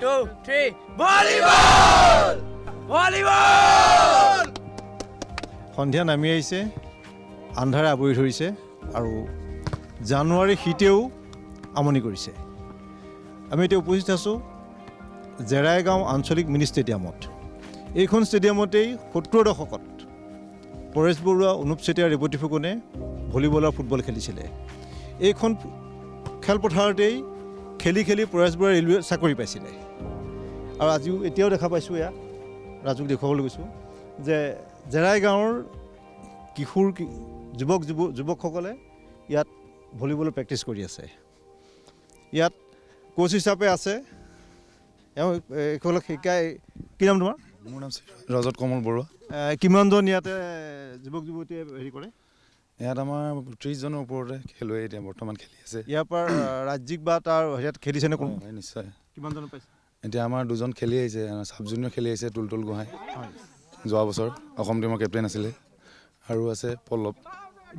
2, 3. Volleyball! Volleyball! সন্ধিয়া নামি আহিছে, আন্ধাৰে আৱৰি ধৰিছে আৰু জানুৱাৰী শীতেও আমনি কৰিছে। আমি এতিয়া উপস্থিত আছোঁ জেৰাইগাঁও আঞ্চলিক মিনি ষ্টেডিয়ামত। এইখন ষ্টেডিয়ামতেই 70 দশকত পৰেশ বৰুৱা, অনুপ চেতিয়া, ৰেৱতী ফুকনে ভলীবল আৰু ফুটবল খেলিছিলে। এইখন খেলপথাৰতেই খেলি খেলি পৰেশ বৰুৱা ৰেলৱে চাকৰি পাইছিলে। আৰু আজিও এতিয়াও দেখা পাইছোঁ, এয়া ৰাজুক দেখুৱাবলৈ গৈছোঁ যে জেৰাই গাঁৱৰ কিশোৰ যুৱকসকলে ইয়াত ভলীবলৰ প্ৰেক্টিছ কৰি আছে। ইয়াত কোচ হিচাপে আছে এইসকলক শিকাই। কি নাম তোমাৰ? মোৰ নাম ৰজত কমল বৰুৱা। কিমানজন ইয়াতে যুৱক যুৱতীয়ে হেৰি কৰে? ইয়াত আমাৰ 30 জনৰ ওপৰতে খেলুৱৈ এতিয়া বৰ্তমান খেলি আছে। ইয়াৰ পৰা ৰাজ্যিক বা তাৰ হেৰিয়াত খেলিছেনে কোনো? হয়, নিশ্চয়। কিমানজন পাইছে? এতিয়া আমাৰ 2জন খেলি আহিছে, চাব জুনিয়ৰ খেলি আহিছে তুলতুল গোহাঁই, যোৱা বছৰ অসম টীমৰ কেপ্টেইন আছিলে। আৰু আছে পল্লৱ।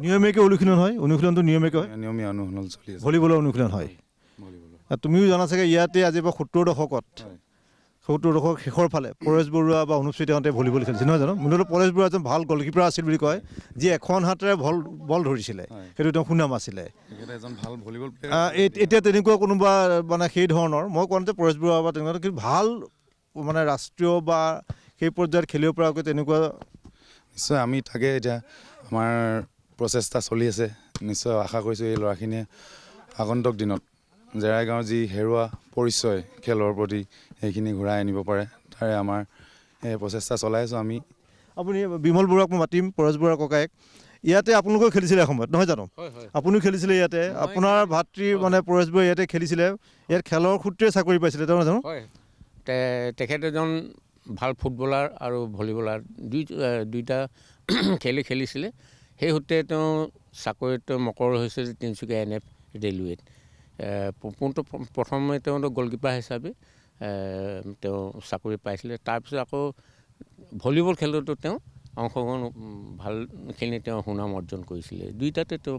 নিয়মীয়াকৈ অনুশীলন হয়? অনুশীলনটো নিয়মীয়াকৈ হয়? নিয়মীয়া অনুশীলন চলি আছে। ভলীবলৰ অনুশীলন হয়। তুমিও জানা চাগে ইয়াতে আজি পৰা 70 দশকত 70 দশক শেষৰ ফালে পৰেশ বৰুৱা বা অনুপ চেতিয়াহঁতে ভলীবল খেলিছিল, নহয় জানো? মূলতঃ পৰেশ বৰুৱা এজন ভাল গলকিপাৰ আছিল বুলি কয়, যি এখন হাতেৰে বল ধৰিছিলে, সেইটো তেওঁ সুনাম আছিলে। এজন ভাল ভলীবল এতিয়া তেনেকুৱা কোনোবা মানে সেই ধৰণৰ, মই কোৱা নাই পৰেশ বৰুৱা বা তেনেকুৱা, কিন্তু ভাল মানে ৰাষ্ট্ৰীয় বা সেই পৰ্যায়ত খেলিব পৰাকৈ তেনেকুৱা নিশ্চয় আমি তাকে এতিয়া আমাৰ প্ৰচেষ্টা চলি আছে। নিশ্চয় আশা কৰিছোঁ এই ল'ৰাখিনিয়ে আগন্তুক দিনত জেৰাই গাঁৱৰ যি হেৰুৱা পৰিচয় খেলৰ প্ৰতি সেইখিনি ঘূৰাই আনিব পাৰে, তাৰে আমাৰ এই প্ৰচেষ্টা চলাই আছোঁ আমি। আপুনি বিমল বৰুৱাক মই মাতিম, পৰেশ বৰুৱাৰ ককায়েক। ইয়াতে আপোনালোকেও খেলিছিলে এসময়ত, নহয় জানো? আপুনিও খেলিছিলে ইয়াতে। আপোনাৰ ভাতৃ মানে পৰেশ বৰুৱা ইয়াতে খেলিছিলে। ইয়াত খেলৰ সূত্ৰে চাকৰি পাইছিলে, নহয় জানো? হয়, তেখেত এজন ভাল ফুটবলাৰ আৰু ভলীবলাৰ দুইটা খেলিছিলে। সেই সূত্ৰে তেওঁ চাকৰিত মকৰ হৈছে তিনিচুকীয়া NF ৰেলৱেত। প্ৰথমে তেওঁ গলকিপাৰ হিচাপে তেওঁ চাকৰি পাইছিলে। তাৰপিছত আকৌ ভলীবল খেলতো তেওঁ অংশগ্ৰহণ ভালখিনি তেওঁ সুনাম অৰ্জন কৰিছিলে। দুইটাতে তেওঁ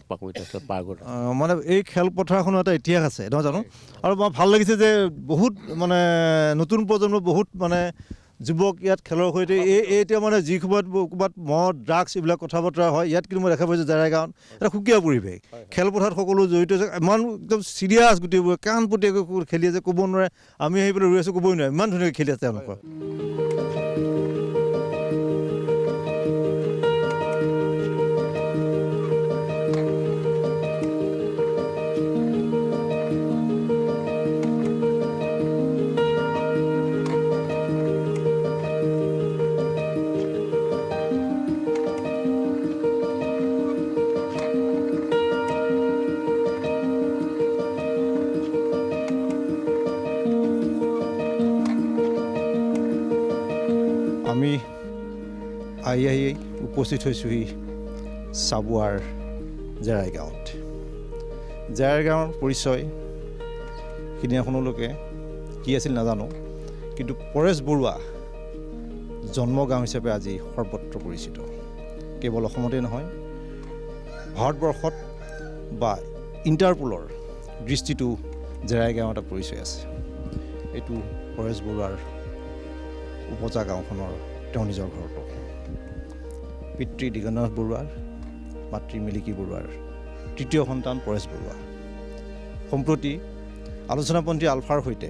পাৰ্গত। মানে এই খেলপথাৰখনৰ এটা ইতিহাস আছে, নহয় জানো? আৰু মই ভাল লাগিছে যে বহুত মানে নতুন প্ৰজন্মৰ বহুত মানে যুৱক ইয়াত খেলৰ সৈতে এতিয়া মানে যি সময়ত ক'ৰবাত মদ ড্ৰাগছ এইবিলাক কথা বতৰা হয়, ইয়াত কিন্তু মই দেখা পাইছোঁ জেৰাই গাঁৱত এটা সুকীয়া পৰিৱেশ। খেলপথাৰত সকলো জড়িত আছে, ইমান একদম চিৰিয়াছ গোটেইবোৰ কাণপতীয়াকৈ খেলি আছে, ক'ব নোৱাৰে। আমি আহি পেলাই ৰৈ আছোঁ, ক'বই নোৱাৰে, ইমান ধুনীয়াকৈ খেলি আছে তেওঁলোকৰ। আমি আহি উপস্থিত হৈছোঁহি চাবুৱাৰ জেৰাই গাঁৱত। জেৰাই গাঁৱৰ পৰিচয় সিদিনাখনলৈকে কি আছিল নাজানো, কিন্তু পৰেশ বৰুৱা জন্মগাঁও হিচাপে আজি সৰ্বত্ৰ পৰিচিত। কেৱল অসমতেই নহয়, ভাৰতবৰ্ষত বা ইণ্টাৰপোলৰ দৃষ্টিটো জেৰাই গাঁৱৰ এটা পৰিচয় আছে। এইটো পৰেশ বৰুৱাৰ উপজা গাঁওখনৰ তেওঁৰ নিজৰ ঘৰটো। পিতৃ দিগনাথ বৰুৱাৰ, মাতৃ মিলিকী বৰুৱাৰ তৃতীয় সন্তান পৰেশ বৰুৱা। সম্প্ৰতি আলোচনাপন্থী আলফাৰ সৈতে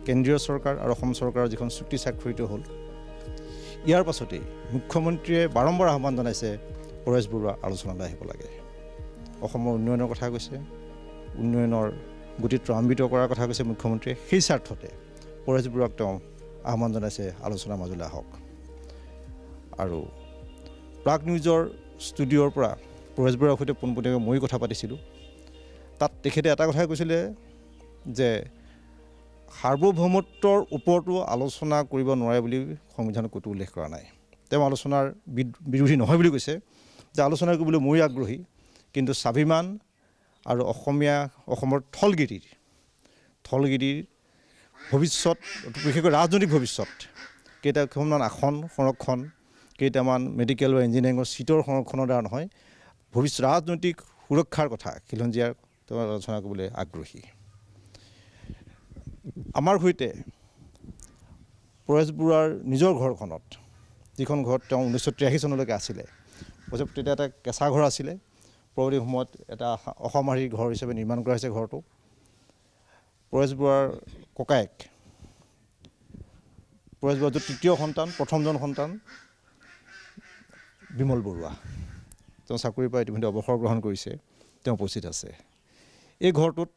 কেন্দ্ৰীয় চৰকাৰ আৰু অসম চৰকাৰৰ যিখন চুক্তি স্বাক্ষৰিত হ'ল, ইয়াৰ পাছতেই মুখ্যমন্ত্ৰীয়ে বাৰম্বাৰ আহ্বান জনাইছে পৰেশ বৰুৱা আলোচনালৈ আহিব লাগে। অসমৰ উন্নয়নৰ কথা কৈছে, উন্নয়নৰ গতি ত্বৰান্বিত কৰাৰ কথা কৈছে মুখ্যমন্ত্ৰীয়ে। সেই স্বাৰ্থতে পৰেশ বৰুৱাক তেওঁ আহ্বান জনাইছে আলোচনাৰ মাজলৈ আহক। আৰু প্ৰাগ নিউজৰ ষ্টুডিঅ'ৰ পৰা পৰেশ বৰুৱাৰ সৈতে পোনপটীয়াকৈ ময়ো কথা পাতিছিলোঁ। তাত তেখেতে এটা কথাই কৈছিলে যে সাৰ্বভৌমত্বৰ ওপৰতো আলোচনা কৰিব নোৱাৰে বুলি সংবিধানত ক'তো উল্লেখ কৰা নাই। তেওঁ আলোচনাৰ বিৰোধী নহয় বুলি কৈছে, যে আলোচনা কৰিবলৈ ময়ো আগ্ৰহী, কিন্তু স্বাভিমান আৰু অসমৰ থলগিৰিৰ ভৱিষ্যত, বিশেষকৈ ৰাজনৈতিক ভৱিষ্যত, কেইটামান আসন সংৰক্ষণ, কেইটামান মেডিকেল বা ইঞ্জিনিয়াৰিঙৰ চিটৰ সংৰক্ষণৰ দ্বাৰা নহয়, ৰাজনৈতিক সুৰক্ষাৰ কথা খিলঞ্জীয়াৰ তেওঁ আলোচনা কৰিবলৈ আগ্ৰহী। আমাৰ সৈতে পৰেশ বৰুৱাৰ নিজৰ ঘৰখনত, যিখন ঘৰত তেওঁ 1983 চনলৈকে আছিলে, তেতিয়া এটা কেঁচা ঘৰ আছিলে। পৰৱৰ্তী সময়ত এটা অসামৰিক ঘৰ হিচাপে নিৰ্মাণ কৰা হৈছে ঘৰটো। পৰেশ বৰুৱাৰ ককায়েক, পৰেশ বৰুৱাৰ তৃতীয় সন্তান, প্ৰথমজন সন্তান বিমল বৰুৱা, তেওঁ চাকৰিৰ পৰা ইতিমধ্যে অৱসৰ গ্ৰহণ কৰিছে, তেওঁ উপস্থিত আছে। এই ঘৰটোত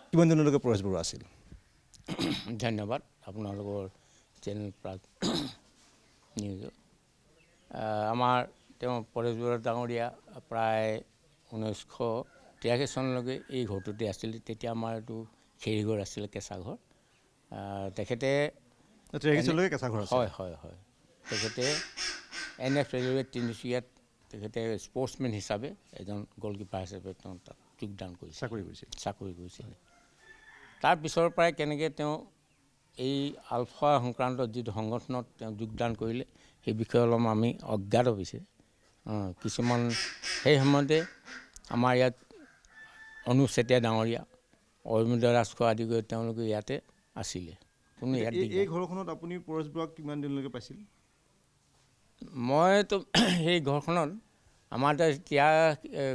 কিমান দিনলৈকে পৰেশ বৰুৱা আছিল? ধন্যবাদ আপোনালোকৰ চেনেল প্ৰাগ নিউজত। আমাৰ তেওঁ পৰেশ বৰুৱা ডাঙৰীয়া প্ৰায় 1983 চনলৈকে এই ঘৰটোতে আছিলে। তেতিয়া আমাৰ এইটো খেৰীঘৰ আছিলে, কেঁচা ঘৰ। তেখেতে 83 চনলৈকে কেঁচা ঘৰ আছিল? হয়। তেখেতে NF ৰেলৱে তিনিচুকীয়াত তেখেতে স্পৰ্টছমেন হিচাপে এজন গ'লকিপাৰ হিচাপে তেওঁ তাত যোগদান কৰিছিল, চাকৰি কৰিছিলে। তাৰপিছৰ পৰাই কেনেকৈ তেওঁ এই আলফা সংক্ৰান্তত যিটো সংগঠনত তেওঁ যোগদান কৰিলে, সেই বিষয়ে অলপ আমি অজ্ঞাত হৈছে। কিছুমান সেই সময়তে আমাৰ ইয়াত অনুজ চেতিয়া ডাঙৰীয়া, অৰবিন্দ ৰাজখোৱা আদি কৰি তেওঁলোকে ইয়াতে আছিলে। কোনো ইয়াত এই ঘৰখনত আপুনি পৰেশ বৰুৱাক কিমান দিনলৈকে পাইছিল? মইতো সেই ঘৰখনত আমাৰ এতিয়া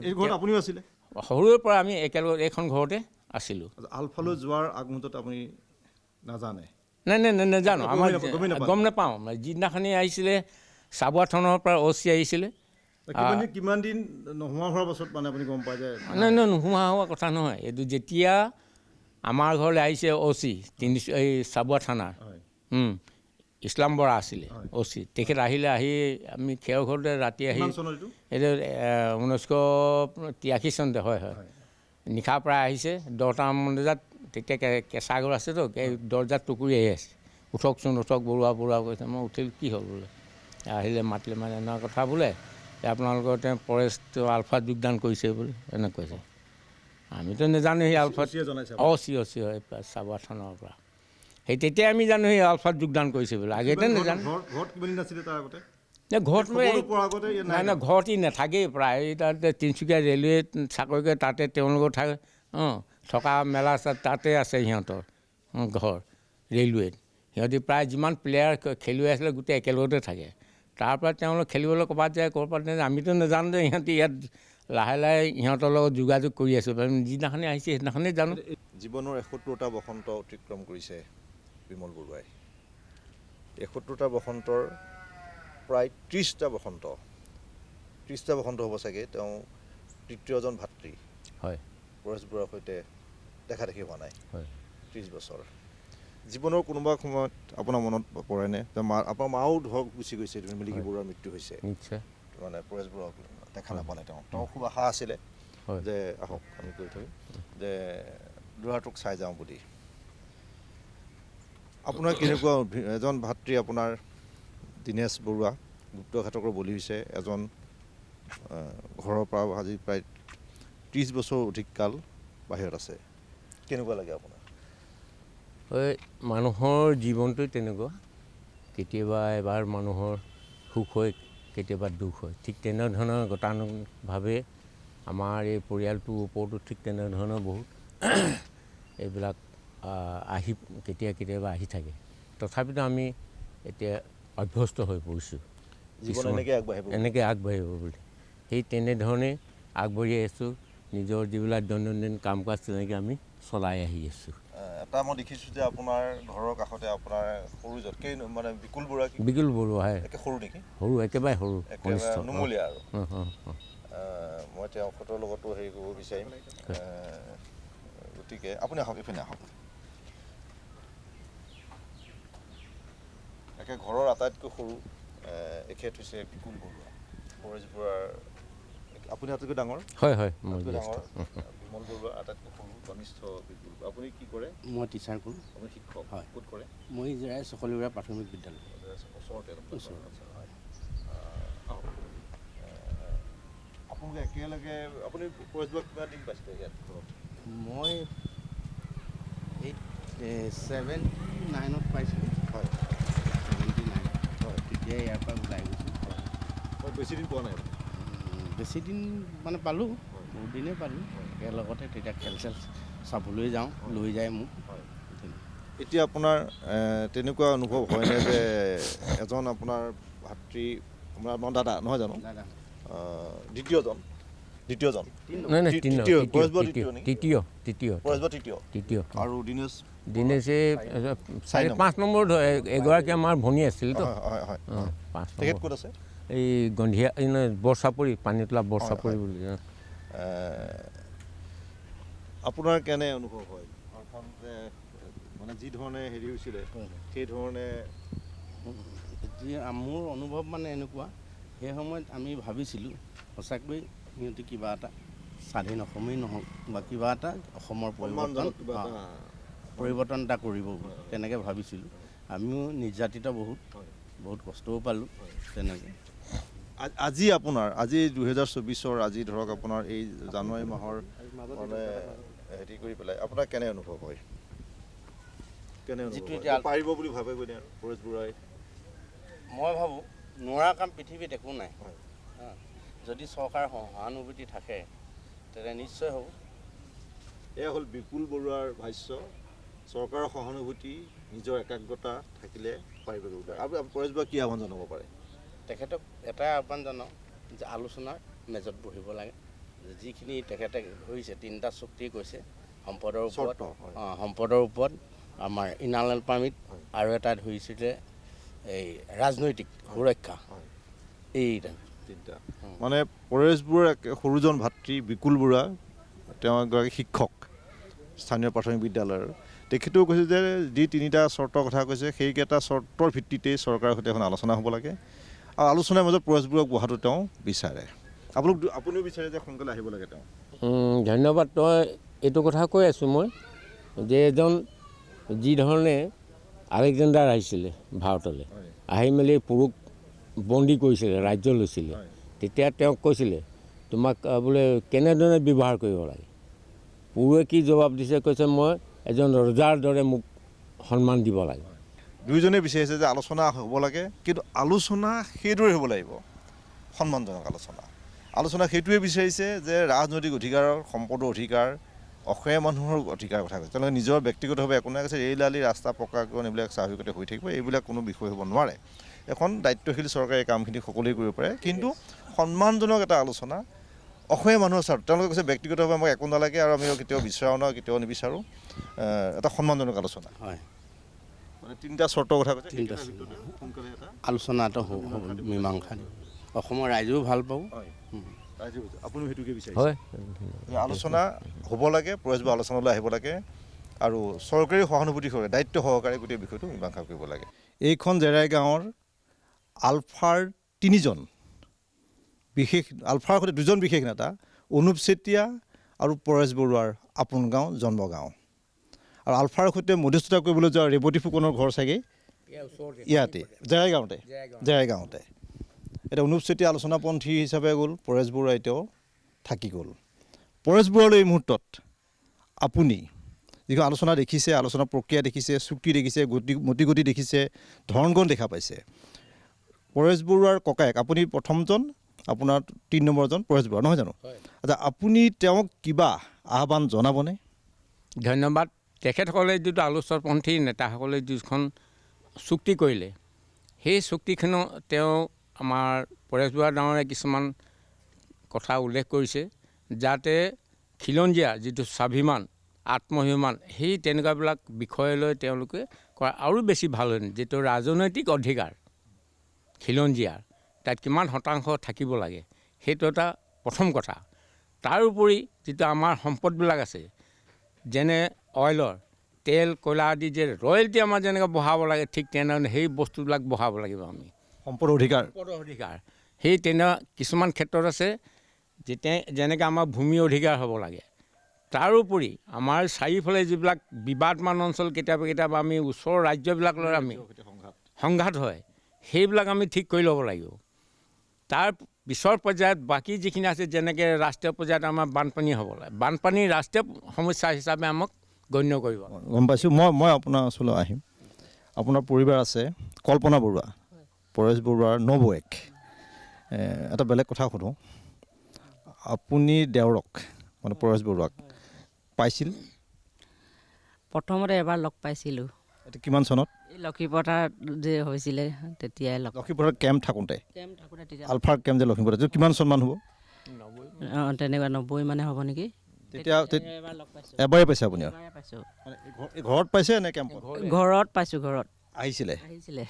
এই ঘৰত আপুনিও আছিলে? সৰুৰে পৰা আমি একেলগে এইখন ঘৰতে আছিলোঁ। আলফালৈ যোৱাৰ আগমুহূৰ্তত আপুনি নাজানে? নাই নাজানো, আমাৰ গম নাপাওঁ। যিদিনাখনি আহিছিলে চাবুৱা থানৰ পৰা OC আহিছিলে। কিমান দিন নোহোৱা হোৱাৰ পাছত মানে আপুনি গম পায় যে? নাই নোহোৱা হোৱা কথা নহয়। এইটো যেতিয়া আমাৰ ঘৰলৈ আহিছে OC এই চাবুৱা থানাৰ, ইছলাম বৰা আছিলে OC, তেখেত আহি আমি খেৰ ঘৰতে ৰাতি আহি, এইটো 1983 চনতে হয়। নিশা প্ৰায় আহিছে 10টামান বজাত। তেতিয়া কেঁচা ঘৰ আছেতো, দৰ্জাত টুকুৰি আহি আছে, উঠকচোন বৰুৱা কৈছে। মই উঠিল, কি হ'ল বোলে? আহিলে মাতিলে, মানে এনেকুৱা কথা বোলে, আপোনালোকৰ তেওঁ পৰেশটো আলফাত যোগদান কৰিছে বুলি এনেকৈ কৈছে। আমিতো নাজানো সেই আলফাত। OC হয় চাবুৱা থানাৰ পৰা। সেই তেতিয়াই আমি জানো সেই আলফাত যোগদান কৰিছে বুলি, আগতে নাজানো। ঘৰত নাথাকেই প্ৰায়। তাতে তিনিচুকীয়া ৰেলৱেত চাকৰি কৰে, তাতে তেওঁলোকৰ থাকে। থকা মেলা তাতে আছে সিহঁতৰ ঘৰ ৰেলৱেত। সিহঁতি প্ৰায় যিমান প্লেয়াৰ খেলুৱৈ আছিলে গোটেই একেলগতে থাকে। তাৰপৰা তেওঁলোক খেলিবলৈ ক'ৰবাত যায়, আমিতো নাজানো যে সিহঁতি ইয়াত লাহে সিহঁতৰ লগত যোগাযোগ কৰি আছোঁ। যিদিনাখনি আহিছে সেইদিনাখনেই জানো। জীৱনৰ 71টা বসন্ত অতিক্ৰম কৰিছে বিমল বৰুৱাই। 71টা বসন্তৰ প্ৰায় 30টা বসন্ত হ'ব চাগে তেওঁ তৃতীয়জন ভাতৃ হয় পৰেশ বৰুৱাৰ সৈতে দেখা দেখি হোৱা নাই। 30 বছৰ। জীৱনৰ কোনোবা সময়ত আপোনাৰ মনত পৰেনে যে আপোনাৰ মাও ধৰক গুচি গৈছে, মিলিকি বৰুৱাৰ মৃত্যু হৈছে, নিশ্চয়। মানে পৰেশ বৰুৱাক দেখা নাপালে। তেওঁ খুব আশা আছিলে যে আহক, আমি কৈ থৈ যে ল'ৰাটোক চাই যাওঁ বুলি। আপোনাৰ কেনেকুৱা এজন ভাতৃ আপোনাৰ দীনেশ বৰুৱা গুপ্তঘাতকৰ বলি হৈছে, এজন ঘৰৰ পৰা আজি প্ৰায় 30 বছৰ অধিক কাল বাহিৰত আছে, কেনেকুৱা লাগে আপোনাৰ? হয়, মানুহৰ জীৱনটোৱে তেনেকুৱা। কেতিয়াবা এবাৰ মানুহৰ সুখ হয়, কেতিয়াবা দুখ হয়। ঠিক তেনেধৰণৰ গতানুগতিকভাৱে আমাৰ এই পৰিয়ালটোৰ ওপৰতো ঠিক তেনেধৰণৰ বহুত এইবিলাক কেতিয়াবা আহি থাকে। তথাপিতো আমি এতিয়া অভ্যস্ত হৈ পৰিছোঁ এনেকৈ আগবাঢ়িব বুলি। সেই তেনেধৰণে আগবাঢ়ি আছোঁ। নিজৰ যিবিলাক দৈনন্দিন কাম কাজ তেনেকৈ আমি চলাই আহি আছোঁ। এটা মই দেখিছোঁ যে আপোনাৰ ঘৰৰ কাষতে আপোনাৰ সৰু জতকেই মানে বিকুল বৰুৱা একে সৰু নেকি? সৰু, একেবাৰে সৰু, নুমলীয়া আৰু। মই তেখেতৰ লগতো হেৰি কৰিব বিচাৰিম। গতিকে আপুনি আহক, এইপিনে আহক। একে ঘৰৰ আটাইতকৈ সৰু এখেত হৈছে বিকুল বৰুৱা, পৰেশ বৰুৱাৰ আপুনি আটাইতকৈ ডাঙৰ? হয়। বিমল বৰুৱা আটাইতকৈ সৰু, কনিষ্ঠ বিকুল। আপুনি কি কৰে? মই টিচাৰ কৰোঁ। আপুনি শিক্ষক? হয়। ক'ত কৰে? মই চকলিবৰা প্ৰাথমিক বিদ্যালয়। ওচৰতে? হয়। আপোনালোকে একেলগে, আপুনি পৰেশ বৰুৱাক কিমান দিন পাইছিলে ইয়াত ঘৰত? মই 79ত পাইছিলোঁ। হয়। 79 হয়, তেতিয়া ইয়াৰ পৰা ওলাই গৈছোঁ। বেছি দিন পোৱা নাই? বেছি দিন মানে পালোঁ, বহুত দিনেই পালোঁ। একেলগতে তেতিয়া খেল চাবলৈ যাওঁ, লৈ যায় মোক। এতিয়া আপোনাৰ তেনেকুৱা অনুভৱ হয়নে যে এজন আপোনাৰ ভাতৃ আপোনাৰ দাদা নহয় জানো দাদা দ্বিতীয়জন নাই নাই তৃতীয় পৰেশ বৰুৱা তৃতীয় নেকি তৃতীয় পৰেশ বৰুৱা তৃতীয় আৰু দিনেশে 4-5 নম্বৰ এগৰাকী আমাৰ ভনী আছিলতো হয় হয় 5 তেখেত ক'ত আছে এই গন্ধিয়া বৰচাপৰি পানীতোলা বৰচাপৰি বুলি আপোনাৰ কেনে অনুভৱ হয় ঘৰখন যে মানে যি ধৰণে হেৰি হৈছিলে সেই ধৰণে মোৰ অনুভৱ মানে এনেকুৱা সেই সময়ত আমি ভাবিছিলোঁ সঁচাকৈ সিহঁতে কিবা এটা স্বাধীন অসমেই নহওক বা কিবা এটা অসমৰ পৰিৱৰ্তন এটা কৰিব তেনেকৈ ভাবিছিলোঁ আমিও নিৰ্যাতিত বহুত কষ্টও পালোঁ তেনেকৈ আজি 2024 আজি ধৰক আপোনাৰ এই জানুৱাৰী মাহৰ মানে হেৰি কৰি পেলাই আপোনাৰ কেনে অনুভৱ হয় যিটো এতিয়া পাৰিব বুলি ভাবে পৰেশ বৰুৱাই মই ভাবোঁ নোৱাৰা কাম পৃথিৱীত একো নাই যদি চৰকাৰৰ সহানুভূতি থাকে তেতিয়া নিশ্চয় হ'ব এয়া হ'ল বিপুল বৰুৱাৰ ভাষ্য চৰকাৰৰ সহানুভূতি নিজৰ একাগ্ৰতা থাকিলে পাৰিব আৰু পৰেশ বৰুৱাই কি আহ্বান জনাব পাৰে তেখেতক এটাই আহ্বান জনাওঁ যে আলোচনাৰ মেজত বহিব লাগে যিখিনি তেখেতে কৰিছে 3টা চুক্তি কৈছে সম্পদৰ ওপৰত আমাৰ ইনাৰলেণ্ড পাৰ্মিট আৰু এটা ধৰিছিলে এই ৰাজনৈতিক সুৰক্ষা এইটা মানে পৰেশ বৰুৱাৰ সৰুজন ভাতৃ বিকুল বৰুৱা তেওঁ এগৰাকী শিক্ষক স্থানীয় প্ৰাথমিক বিদ্যালয়ৰ তেখেতেও কৈছে যে যি 3টা চৰ্তৰ কথা কৈছে সেইকেইটা চৰ্তৰ ভিত্তিতেই চৰকাৰৰ সৈতে এখন আলোচনা হ'ব লাগে আৰু আলোচনাৰ মাজত পৰেশ বৰুৱাক বহাটো তেওঁ বিচাৰে আপুনিও বিচাৰে যে সোনকালে আহিব লাগে তেওঁ ধন্যবাদ তই এইটো কথা কৈ আছোঁ মই যে এজন যি ধৰণে আলেকজেণ্ডাৰ আহিছিলে ভাৰতলৈ আহি মেলি পুৰুক বন্দী কৰিছিলে ৰাজ্য লৈছিলে তেতিয়া তেওঁক কৈছিলে তোমাক বোলে কেনেধৰণে ব্যৱহাৰ কৰিব লাগে পুৰুৱে কি জবাব দিছে কৈছে মই এজন ৰজাৰ দৰে মোক সন্মান দিব লাগে দুয়োজনে বিচাৰিছে যে আলোচনা হ'ব লাগে কিন্তু আলোচনা সেইদৰে হ'ব লাগিব সন্মানজনক আলোচনা সেইটোৱে বিচাৰিছে যে ৰাজনৈতিক অধিকাৰৰ সম্পদৰ অধিকাৰ অসমীয়া মানুহৰ অধিকাৰৰ কথা কৈছে তেওঁলোকে নিজৰ ব্যক্তিগতভাৱে একো নাই কৈছে ৰেল আলি ৰাস্তা পকাকৰণ এইবিলাক স্বাভাৱিকতে হৈ থাকিব এইবিলাক কোনো বিষয় হ'ব নোৱাৰে এখন দায়িত্বশীল চৰকাৰে এই কামখিনি সকলোৱে কৰিব পাৰে কিন্তু সন্মানজনক এটা আলোচনা অসমীয়া মানুহৰ স্বাৰ্থ তেওঁলোকে কৈছে ব্যক্তিগতভাৱে আমাক একো নালাগে আৰু আমি কেতিয়াও বিচৰাও নহয় কেতিয়াও নিবিচাৰোঁ এটা সন্মানজনক আলোচনা হয় মানে 3টা চৰ্তৰ কথা কৈছে আলোচনা এটা মীমাংসা অসমৰ ৰাইজেও ভাল পাব আপুনি সেইটোকে বিচাৰিছে হয় আলোচনা হ'ব লাগে পৰেশ বৰুৱা আলোচনালৈ আহিব লাগে আৰু চৰকাৰী সহানুভূতি সহকাৰে দায়িত্ব সহকাৰে গোটেই বিষয়টো মীমাংসা কৰিব লাগে এইখন জেৰাই গাঁৱৰ আলফাৰ 3জন বিশেষ আলফাৰ সৈতে 2জন বিশেষ নেতা অনুপ চেতিয়া আৰু পৰেশ বৰুৱাৰ আপোন গাঁও জন্মগাঁও আৰু আলফাৰ সৈতে মধ্যস্থতা কৰিবলৈ যোৱা ৰেৱতী ফুকনৰ ঘৰ চাগে ইয়াতে জেৰাই গাঁৱতে এতিয়া অনুপ চেতিয়া আলোচনাপন্থী হিচাপে গ'ল পৰেশ বৰুৱা এতিয়াও থাকি গ'ল পৰেশ বৰুৱালৈ এই মুহূৰ্তত আপুনি যিখন আলোচনা দেখিছে আলোচনা প্ৰক্ৰিয়া দেখিছে চুক্তি দেখিছে মতিগতি দেখিছে ধৰণগণ দেখা পাইছে পৰেশ বৰুৱাৰ ককায়েক আপুনি প্ৰথমজন আপোনাৰ 3 নম্বৰজন পৰেশ বৰুৱা নহয় জানো আচ্ছা আপুনি তেওঁক কিবা আহ্বান জনাবনে ধন্যবাদ তেখেতসকলে যিটো আলোচনাপন্থী নেতাসকলে যিখন চুক্তি কৰিলে সেই চুক্তিখনো তেওঁ আমাৰ পৰেশ বৰুৱা ডাঙৰে কিছুমান কথা উল্লেখ কৰিছে যাতে খিলঞ্জীয়া যিটো স্বাভিমান আত্মসন্মান সেই তেনেকুৱাবিলাক বিষয় লৈ তেওঁলোকে কৰা আৰু বেছি ভাল হয় যিটো ৰাজনৈতিক অধিকাৰ খিলঞ্জীয়াৰ তাত কিমান শতাংশ থাকিব লাগে সেইটো এটা প্ৰথম কথা তাৰোপৰি যিটো আমাৰ সম্পদবিলাক আছে যেনে অইলৰ তেল কয়লা আদি যে ৰয়েলটি আমাৰ যেনেকৈ বঢ়াব লাগে ঠিক তেনেধৰণে সেই বস্তুবিলাক বঢ়াব লাগিব আমি সম্পদৰ অধিকাৰ সেই তেনে কিছুমান ক্ষেত্ৰত আছে যেনেকৈ আমাৰ ভূমি অধিকাৰ হ'ব লাগে তাৰোপৰি আমাৰ চাৰিওফালে যিবিলাক বিবাদমান অঞ্চল কেতিয়াবা আমি ওচৰৰ ৰাজ্যবিলাকলৈ আমি সংঘাত হয় সেইবিলাক আমি ঠিক কৰি ল'ব লাগিব তাৰ পিছৰ পৰ্যায়ত বাকী যিখিনি আছে যেনেকৈ ৰাষ্ট্ৰীয় পৰ্যায়ত আমাৰ বানপানী হ'ব লাগে বানপানী ৰাষ্ট্ৰীয় সমস্যা হিচাপে আমাক গণ্য কৰিব গম পাইছোঁ মই আপোনাৰ ওচৰলৈ আহিম আপোনাৰ পৰিবাৰ আছে কল্পনা বৰুৱা পৰেশ বৰুৱাৰ নবৌৱেক এটা বেলেগ কথা সোধোঁ আপুনি দেওৰক মানে পৰেশ বৰুৱাক পাইছিল প্ৰথমতে এবাৰ লগ পাইছিলোঁ এইটো কিমান চনত? এই লক্ষীপথাৰত যে হৈছিলে তেতিয়াই লক্ষীপুৰত কেম্প থাকোঁতে, কেম্প থাকোঁতে তেতিয়া আলফাৰ কেম্প যে লক্ষীপুৰত, এইটো কিমান চনমান হ'ব? তেনেকুৱা 90 মানে হ'ব নেকি। তেতিয়া এবাৰ লগ পাইছোঁ, এবাৰেই পাইছে আপুনি? এবাৰে পাইছোঁ। মানে এই ঘৰত পাইছে নে কেম্পত ঘৰত পাইছোঁ, ঘৰত আহিছিলে? আহিছিলে।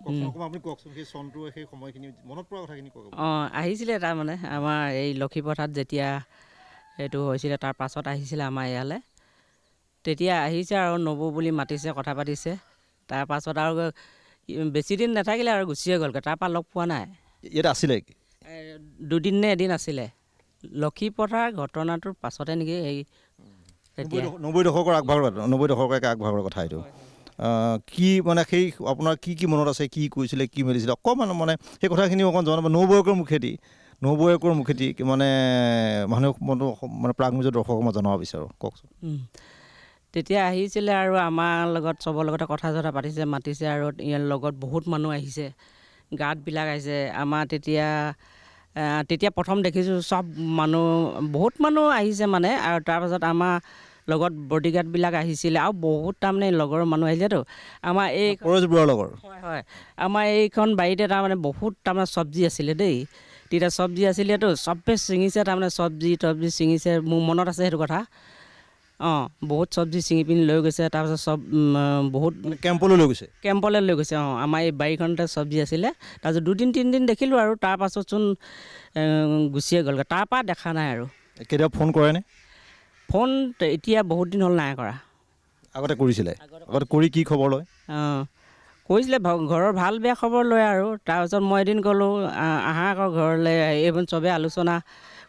কওকচোন আপুনি কওকচোন সেই চনটো, সেই সময়খিনি মনত পৰা কথাখিনি কওক। আহিছিলে তাৰমানে আমাৰ এই লক্ষীপথাৰত যেতিয়া এইটো হৈছিলে তাৰ পাছত আহিছিলে আমাৰ ইয়ালৈ। তেতিয়া আহিছে আৰু নবৌ বুলি মাতিছে, কথা পাতিছে। তাৰপাছত আৰু বেছি দিন নাথাকিলে আৰু গুচিয়ে গ'লগৈ। তাৰপৰা লগ পোৱা নাই। ইয়াত আছিলে কি? 2 দিন নে এদিন আছিলে। লক্ষীপথাৰ ঘটনাটোৰ পাছতে নেকি এই তেতিয়া 90 দশকৰ আগভাগৰ 90 দশকৰ আগভাগৰ কথা এইটো। কি মানে সেই আপোনাৰ কি মনত আছে, কি কৈছিলে, কি মেলিছিলে অকণমান মানে সেই কথাখিনি অকণমান জনাব। নবৌৱেকৰ মুখেদি মানে মানুহক মানে প্ৰাগনিজ দৰ্শকক মই জনাব বিচাৰোঁ, কওকচোন। তেতিয়া আহিছিলে আৰু আমাৰ লগত চবৰ লগতে কথা চথা পাতিছে, মাতিছে আৰু ইয়াৰ লগত বহুত মানুহ আহিছে, গাৰ্ডবিলাক আহিছে। আমাৰ তেতিয়া প্ৰথম দেখিছোঁ চব মানুহ, বহুত মানুহ আহিছে মানে। আৰু তাৰপাছত আমাৰ লগত বডিগাৰ্ডবিলাক আহিছিলে আৰু বহুত তাৰমানে লগৰ মানুহ আহিছেতো। আমাৰ এই পৰেশ বৰুৱাৰ লগৰ? হয়, আমাৰ এইখন বাৰীতে তাৰমানে বহুত তাৰমানে চব্জি আছিলে দেই। তেতিয়া চব্জি আছিলেতো, চবে ছিঙিছে তাৰমানে চব্জি ছিঙিছে। মোৰ মনত আছে সেইটো কথা। বহুত চব্জি ছিঙি পিনি লৈ গৈছে। তাৰপিছত চব বহুত কেম্পলৈ লৈ গৈছে? কেম্পলৈ লৈ গৈছে। আমাৰ এই বাৰীখনতে চব্জি আছিলে। তাৰপিছত 2-3 দিন দেখিলোঁ আৰু তাৰপাছতচোন গুচিয়ে গ'লগৈ। তাৰপৰা দেখা নাই আৰু। কেতিয়াবা ফোন কৰেনে? ফোন এতিয়া বহুত দিন হ'ল নাই কৰা। আগতে কৰিছিলে? আগতে কৰি কি খবৰ লয়? কৈছিলে ঘৰৰ ভাল বেয়া খবৰ লয় আৰু। তাৰপিছত মই এদিন ক'লোঁ আহা আকৌ ঘৰলৈ, এইবোৰ চবেই আলোচনা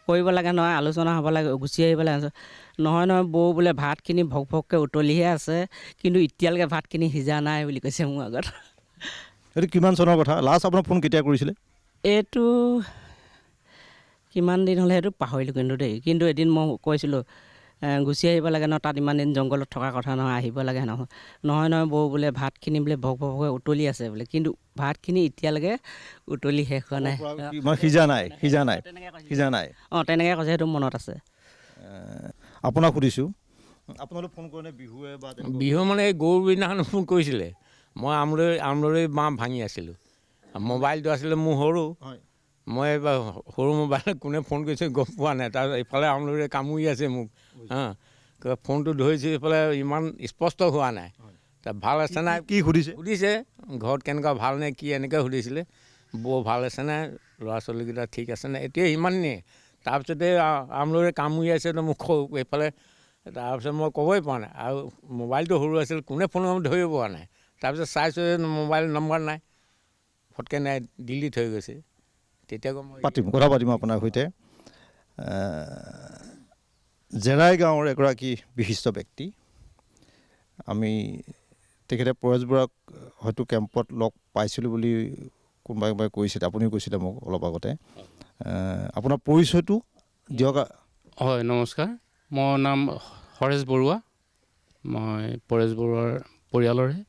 কৰিব লাগে নহয়, আলোচনা হ'ব লাগে, গুচি আহিব লাগে। নহয় বৌ বোলে ভাতখিনি ভককৈ উতলিহে আছে, কিন্তু এতিয়ালৈকে ভাতখিনি সিজা নাই বুলি কৈছে মোৰ আগত। এইটো কিমান চনৰ কথা? লাষ্ট আপোনাৰ ফোন কেতিয়া কৰিছিলে? এইটো কিমান দিন হ'লে সেইটো পাহৰিলোঁ কিন্তু দেই। কিন্তু এদিন মই কৈছিলোঁ গুচি আহিব লাগে ন, তাত ইমান দিন জংঘলত থকা কথা নহয়, আহিব লাগে নহয় বৌ বোলে ভাতখিনি বোলে ভককৈ উতলি আছে বোলে, কিন্তু ভাতখিনি এতিয়ালৈকে উতলি শেষ হোৱা নাই, সিজা নাই। তেনেকৈ কৈছে, সেইটো মনত আছে। আপোনাক সুধিছোঁ, আপোনালোক ফোন কৰেনে বিহুৱে বা বিহু মানে এই গৰু দিনাখন ফোন কৰিছিলে। মই আমৰলি বাঁহ ভাঙি আছিলোঁ, মোবাইলটো আছিলে মোৰ সৰু। মই এইবাৰ সৰু মোবাইলত কোনে ফোন কৰিছে গম পোৱা নাই। তাৰপিছত এইফালে আমৰলিয়ে কামুৰি আছে মোক। ফোনটো ধৰিছোঁ, এইফালে ইমান স্পষ্ট হোৱা নাই। ভাল আছে নাই কি সুধিছে ঘৰত কেনেকুৱা ভাল নে কি এনেকৈ সুধিছিলে। বৌ ভাল আছে নাই, ল'ৰা ছোৱালীকেইটা ঠিক আছে নাই, এতিয়া সিমানেই। তাৰপিছতে আমৰলিয়ে কামুৰি আছে মোক এইফালে। তাৰপিছত মই ক'বই পৰা নাই, আৰু মোবাইলটো সৰু আছিল, কোনে ফোন ধৰিব পৰা নাই। তাৰপিছত চাইছোঁ মোবাইল নম্বৰ নাই, ফটকৈ নাই, ডিলিট হৈ গৈছে। তেতিয়া কথা পাতিম আপোনাৰ সৈতে। জেৰাই গাঁৱৰ এগৰাকী বিশিষ্ট ব্যক্তি, আমি তেখেতে পৰেশ বৰুৱাক হয়তো কেম্পত লগ পাইছিলোঁ বুলি কোনোবাই কৈছিলে, আপুনিও কৈছিলে মোক অলপ আগতে। আপোনাৰ পৰিচয়টো দিয়ক। হয়, নমস্কাৰ। মোৰ নাম হৰেশ বৰুৱা। মই পৰেশ বৰুৱাৰ পৰিয়ালৰহে।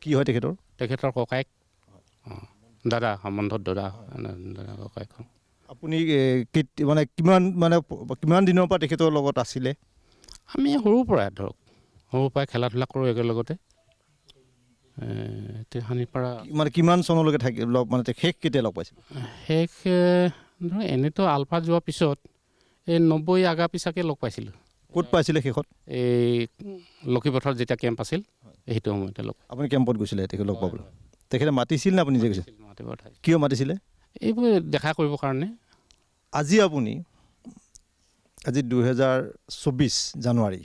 কি হয় তেখেতৰ? তেখেতৰ ককায়েক, দাদা সম্বন্ধত দাদা ককায়েক। আপুনি মানে কিমান দিনৰ পৰা তেখেতৰ লগত আছিলে? আমি সৰুৰ পৰাই খেলা ধূলা কৰোঁ একেলগতে। তেহানিৰপৰা মানে কিমান চনলৈকে মানে শেষ কেতিয়া লগ পাইছিল? শেষ ধৰক এনেইতো আলফা যোৱাৰ পিছত এই 90 আগা পিছাকৈ লগ পাইছিলোঁ। ক'ত পাইছিলে শেষত? এই লক্ষীপথাৰত যেতিয়া কেম্প আছিল সেইটো সময়তে লগ। আপুনি কেম্পত গৈছিলে তেখেত লগ পাবলৈ? তেখেতে মাতিছিল নে আপুনি নিজে গৈছিল? কিয় মাতিছিলে? এইবোৰ দেখা কৰিবৰ কাৰণে। আজি 2024 জানুৱাৰী,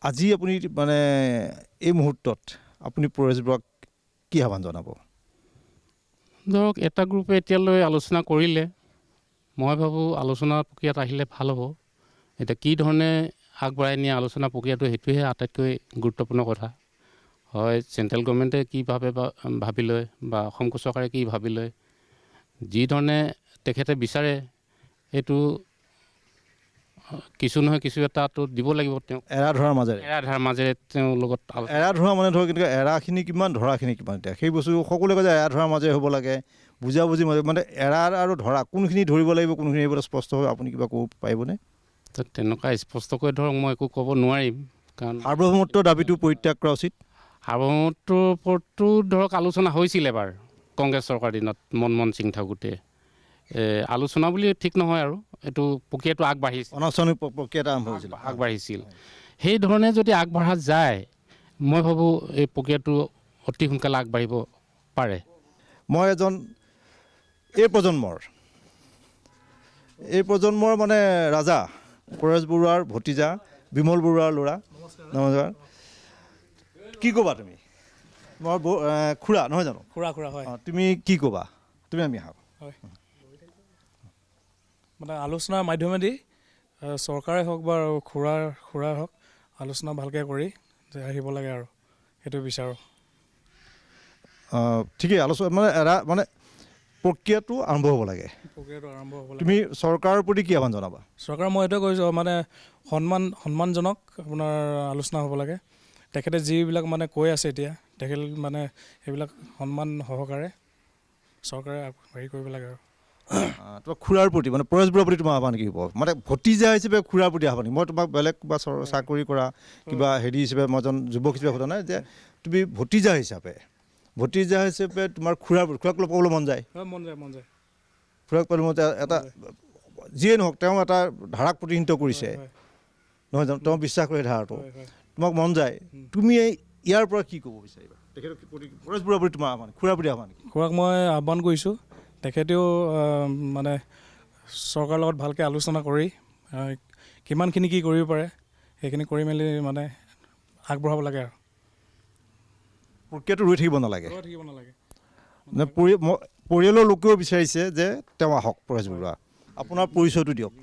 আজি আপুনি মানে এই মুহূৰ্তত আপুনি পৰেশ বৰুৱাক কি আহ্বান জনাব? ধৰক এটা গ্ৰুপে এতিয়ালৈ আলোচনা কৰিলে, মই ভাবোঁ আলোচনা প্ৰক্ৰিয়াত আহিলে ভাল হ'ব। এতিয়া কি ধৰণে আগবঢ়াই নিয়ে আলোচনা প্ৰক্ৰিয়াটো, সেইটোহে আটাইতকৈ গুৰুত্বপূৰ্ণ কথা। হয়, চেণ্ট্ৰেল গভৰ্ণমেণ্টে কি ভাবি লয় বা অসম চৰকাৰে কি ভাবি লয়, যি ধৰণে তেখেতে বিচাৰে সেইটো কিছু নহয় কিছু এটাটো দিব লাগিব তেওঁক। এৰা ধৰাৰ মাজেৰে তেওঁৰ লগত এৰা ধৰা মানে ধৰক কিন্তু এৰাখিনি কিমান ধৰাখিনি কিমান, এতিয়া সেই বস্তু সকলোৱে কয় যে এৰা ধৰাৰ মাজেৰে হ'ব লাগে, বুজাবুজি মাজে, মানে এৰা আৰু ধৰা কোনখিনি ধৰিব লাগিব, কোনখিনি এইবোৰ স্পষ্টভাৱে আপুনি কিবা ক'ব পাৰিবনে? তেনেকুৱা স্পষ্টকৈ ধৰক মই একো ক'ব নোৱাৰিম, কাৰণ সাৰ্বভৌমত্ব দাবীটো পৰিত্যাগ কৰা উচিত। সাৰ্বভৌমত্বৰ ওপৰতো ধৰক আলোচনা হৈছিল এবাৰ কংগ্ৰেছ চৰকাৰ দিনত মনমোহন সিং থাকোঁতে। আলোচনা বুলি ঠিক নহয় আৰু এইটো প্ৰক্ৰিয়াটো আগবাঢ়িছিল, অনানুষ্ঠানিক প্ৰক্ৰিয়া এটা আৰম্ভ হৈছিল। আগবাঢ়িছিল। সেই ধৰণে যদি আগবঢ়া যায়, মই ভাবোঁ এই প্ৰক্ৰিয়াটো অতি সোনকালে আগবাঢ়িব পাৰে। মই এজন এই প্ৰজন্মৰ মানে ৰাজা পৰেশ বৰুৱাৰ ভতিজা বিমল বৰুৱাৰ ল'ৰা। নমস্কাৰ। কি ক'বা তুমি? মই খুৰা নহয় জানো? খুৰা হয়। তুমি কি ক'বা? তুমি আমি আহা। হয়, মানে আলোচনাৰ মাধ্যমেদি চৰকাৰে হওক বা খুৰাই হওক আলোচনা ভালকৈ কৰি আহিব লাগে আৰু সেইটো বিচাৰোঁ। ঠিকেই, আলোচনা মানে এটা মানে প্ৰক্ৰিয়াটো আৰম্ভ হ'ব লাগে। তুমি চৰকাৰৰ প্ৰতি কি আহ্বান জনাবা? চৰকাৰ মই এইটোৱে কৈছোঁ, মানে সন্মানজনক আপোনাৰ আলোচনা হ'ব লাগে। তেখেতে যিবিলাক মানে কৈ আছে এতিয়া, তেখেত মানে সেইবিলাক সন্মান সহকাৰে চৰকাৰে হেৰি কৰিব লাগে আৰু। তোমাৰ খুৰাৰ প্ৰতি মানে পৰেশ বৰুৱাৰ প্ৰতি তোমাৰ আহ্বান কি হ'ব? মানে ভতিজা হিচাপে খুৰাৰ প্ৰতি আহ্বান। মই তোমাক বেলেগ কিবা চাকৰি কৰা কিবা হেৰি হিচাপে মই এজন যুৱক হিচাপে সোধা নাই, যে তুমি ভতিজা হিচাপে তোমাৰ খুৰাক ল'বলৈ মন যায়? মন যায়। খুৰাক পালে মন যায়। এটা যিয়ে নহওক তেওঁ এটা ধাৰাক প্ৰতিনিধিত্ব কৰিছে নহয় জানো? তেওঁ বিশ্বাস কৰে ধাৰাটো, তোমাক মন যায়। তুমি ইয়াৰ পৰা কি ক'ব বিচাৰিবা? তেখেতৰ প্ৰতি পৰেশ বৰুৱাৰ প্ৰতি তোমাৰ আহ্বান, খুৰাৰ প্ৰতি আহ্বান কি? খুৰাক মই আহ্বান কৰিছোঁ, তেখেতেও মানে চৰকাৰৰ লগত ভালকৈ আলোচনা কৰি কিমানখিনি কি কৰিব পাৰে সেইখিনি কৰি মেলি মানে আগবঢ়াব লাগে আৰু। প্ৰক্ৰিয়াটো ৰৈ থাকিব নালাগে। পৰিয়ালৰ লোকেও বিচাৰিছে যে তেওঁ আহক পৰেশ বৰুৱা। আপোনাৰ পৰিচয়টো দিয়ক।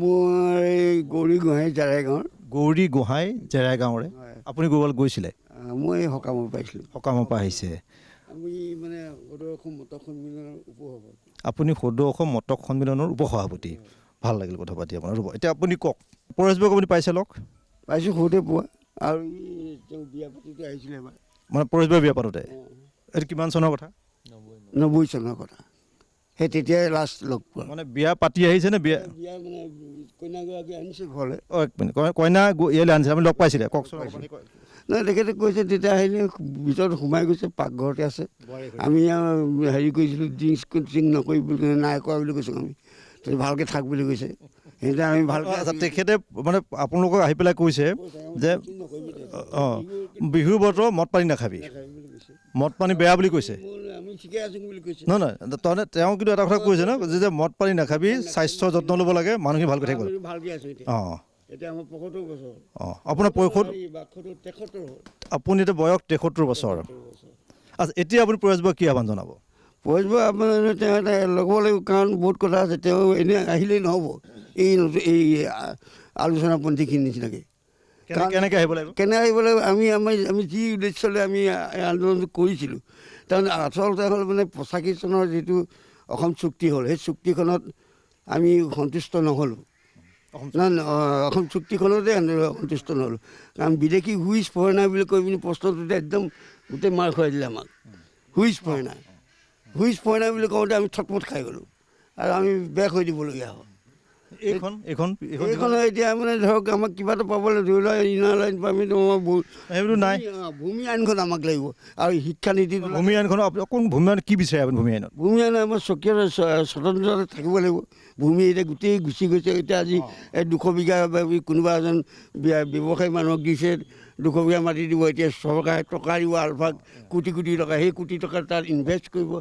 মই গৌৰী গোহাঁই জেৰাই গাঁৱৰ। গৌৰী গোহাঁই জেৰাই গাঁৱৰে। আপুনি ক'ৰবালৈ গৈছিলে? মই সকামৰ পাইছিলোঁ। সকামৰ পৰা আহিছে। আমি মানে সদৌ অসম মটক সন্মিলনৰ উপসভাপতি। আপুনি সদৌ অসম মটক সন্মিলনৰ উপসভাপতি। ভাল লাগিল কথা পাতি আপোনাৰ। ৰ'ব, এতিয়া আপুনি কওক, পৰেশ বৰুৱাক আপুনি পাইছে লগ? পাইছোঁ, সৰুতে পোৱা। আৰু তেওঁ বিয়া পাতিতে আহিছিলে এবাৰ। মানে পৰেশ বৰুৱা বিয়া পাতোতে? এইটো কিমান চনৰ কথা? 90 চনৰ কথা। সেই তেতিয়াই লাষ্ট লগ পোৱা। মানে বিয়া পাতি আহিছে নে? বিয়া মানে কইনাগৰাকী আনিছে ঘৰলৈ। এক মিনিট, কইনা ইয়ালৈ আনিছে, আপুনি লগ পাইছিলে? কওকচোন। নহয়, তেখেতে কৈছে তেতিয়া আহিলে ভিতৰত সোমাই গৈছে, পাকঘৰতে আছে। আমি আৰু হেৰি কৰিছিলোঁ, ড্ৰিংকছ নকৰি বুলি নাই কৰা বুলি কৈছোঁ আমি। তেতিয়া ভালকৈ থাক বুলি কৈছে। সেইদিনা আমি ভালকৈ তেখেতে মানে আপোনালোকক আহি পেলাই কৈছে যে বিহুৰ বতৰ মদ পানী নাখাবি, মদ পানী বেয়া বুলি কৈছে। আমি ঠিকে আছোঁ বুলি কৈছে। নহয়, তেওঁ কিন্তু এটা কথা কৈছে ন, যে মদ পানী নাখাবি, স্বাস্থ্যৰ যত্ন ল'ব লাগে, মানুহখিনি ভালকৈ থাকিব লাগে। ভালকৈ আছোঁ এতিয়া। এতিয়া আমাৰ 75 বছৰ। আপোনাৰ আপুনি এতিয়া বয়স 73 বছৰ। আচ্ছা, এতিয়া আপুনি পৰেশ বৰুৱাক কি আহ্বান জনাব? পৰেশ বৰুৱা আপোনাৰ তেওঁ ল'ব লাগিব, কাৰণ বহুত কথা আছে। তেওঁ এনেই আহিলেই নহ'ব এই আলোচনাপন্থীখিনি নিচিনাকৈ। কেনেকৈ আহিব লাগিব? কেনে আহিব লাগিব? আমি যি উদ্দেশ্যলৈ আমি আন্দোলনটো কৰিছিলোঁ, তাৰমানে আচলতে হ'ল মানে 85 চনৰ যিটো অসম চুক্তি হ'ল, সেই চুক্তিখনত আমি সন্তুষ্ট নহ'লোঁ। অসম চুক্তিখনতে সন্তুষ্ট নহ'লোঁ, কাৰণ বিদেশী হুইচ ফৰেনাৰ বুলি কৈ পিনি প্ৰশ্নটোতে একদম গোটেই মাৰ খুৱাই দিলে আমাক। হুইচ ফৰেনাৰ বুলি কওঁতে আমি থটমট খাই গ'লোঁ আৰু আমি বেক হৈ দিবলগীয়া হ'ল। এইখন এতিয়া মানে ধৰক আমাক কিবা এটা পাবলৈ, ধৰি লোৱা ইনাৰ লাইন পাৰ্মিট সেইবোৰ নাই। ভূমি আইনখন আমাক লাগিব আৰু শিক্ষানীতিটো। ভূমি আইনখন কোন ভূমি আইন কি বিচাৰে আপুনি? ভূমি আইনত আমাৰ স্বকীয় স্বতন্ত্ৰতা থাকিব লাগিব। ভূমি এতিয়া গোটেই গুচি গৈছে। এতিয়া আজি 200 বিঘা কোনোবা এজন ব্যৱসায়ী মানুহক দিছে, 200 বিঘা মাটি দিব। এতিয়া চৰকাৰে টকা দিব আলফাক কোটি টকা, সেই কোটি টকা তাত ইনভেষ্ট কৰিব,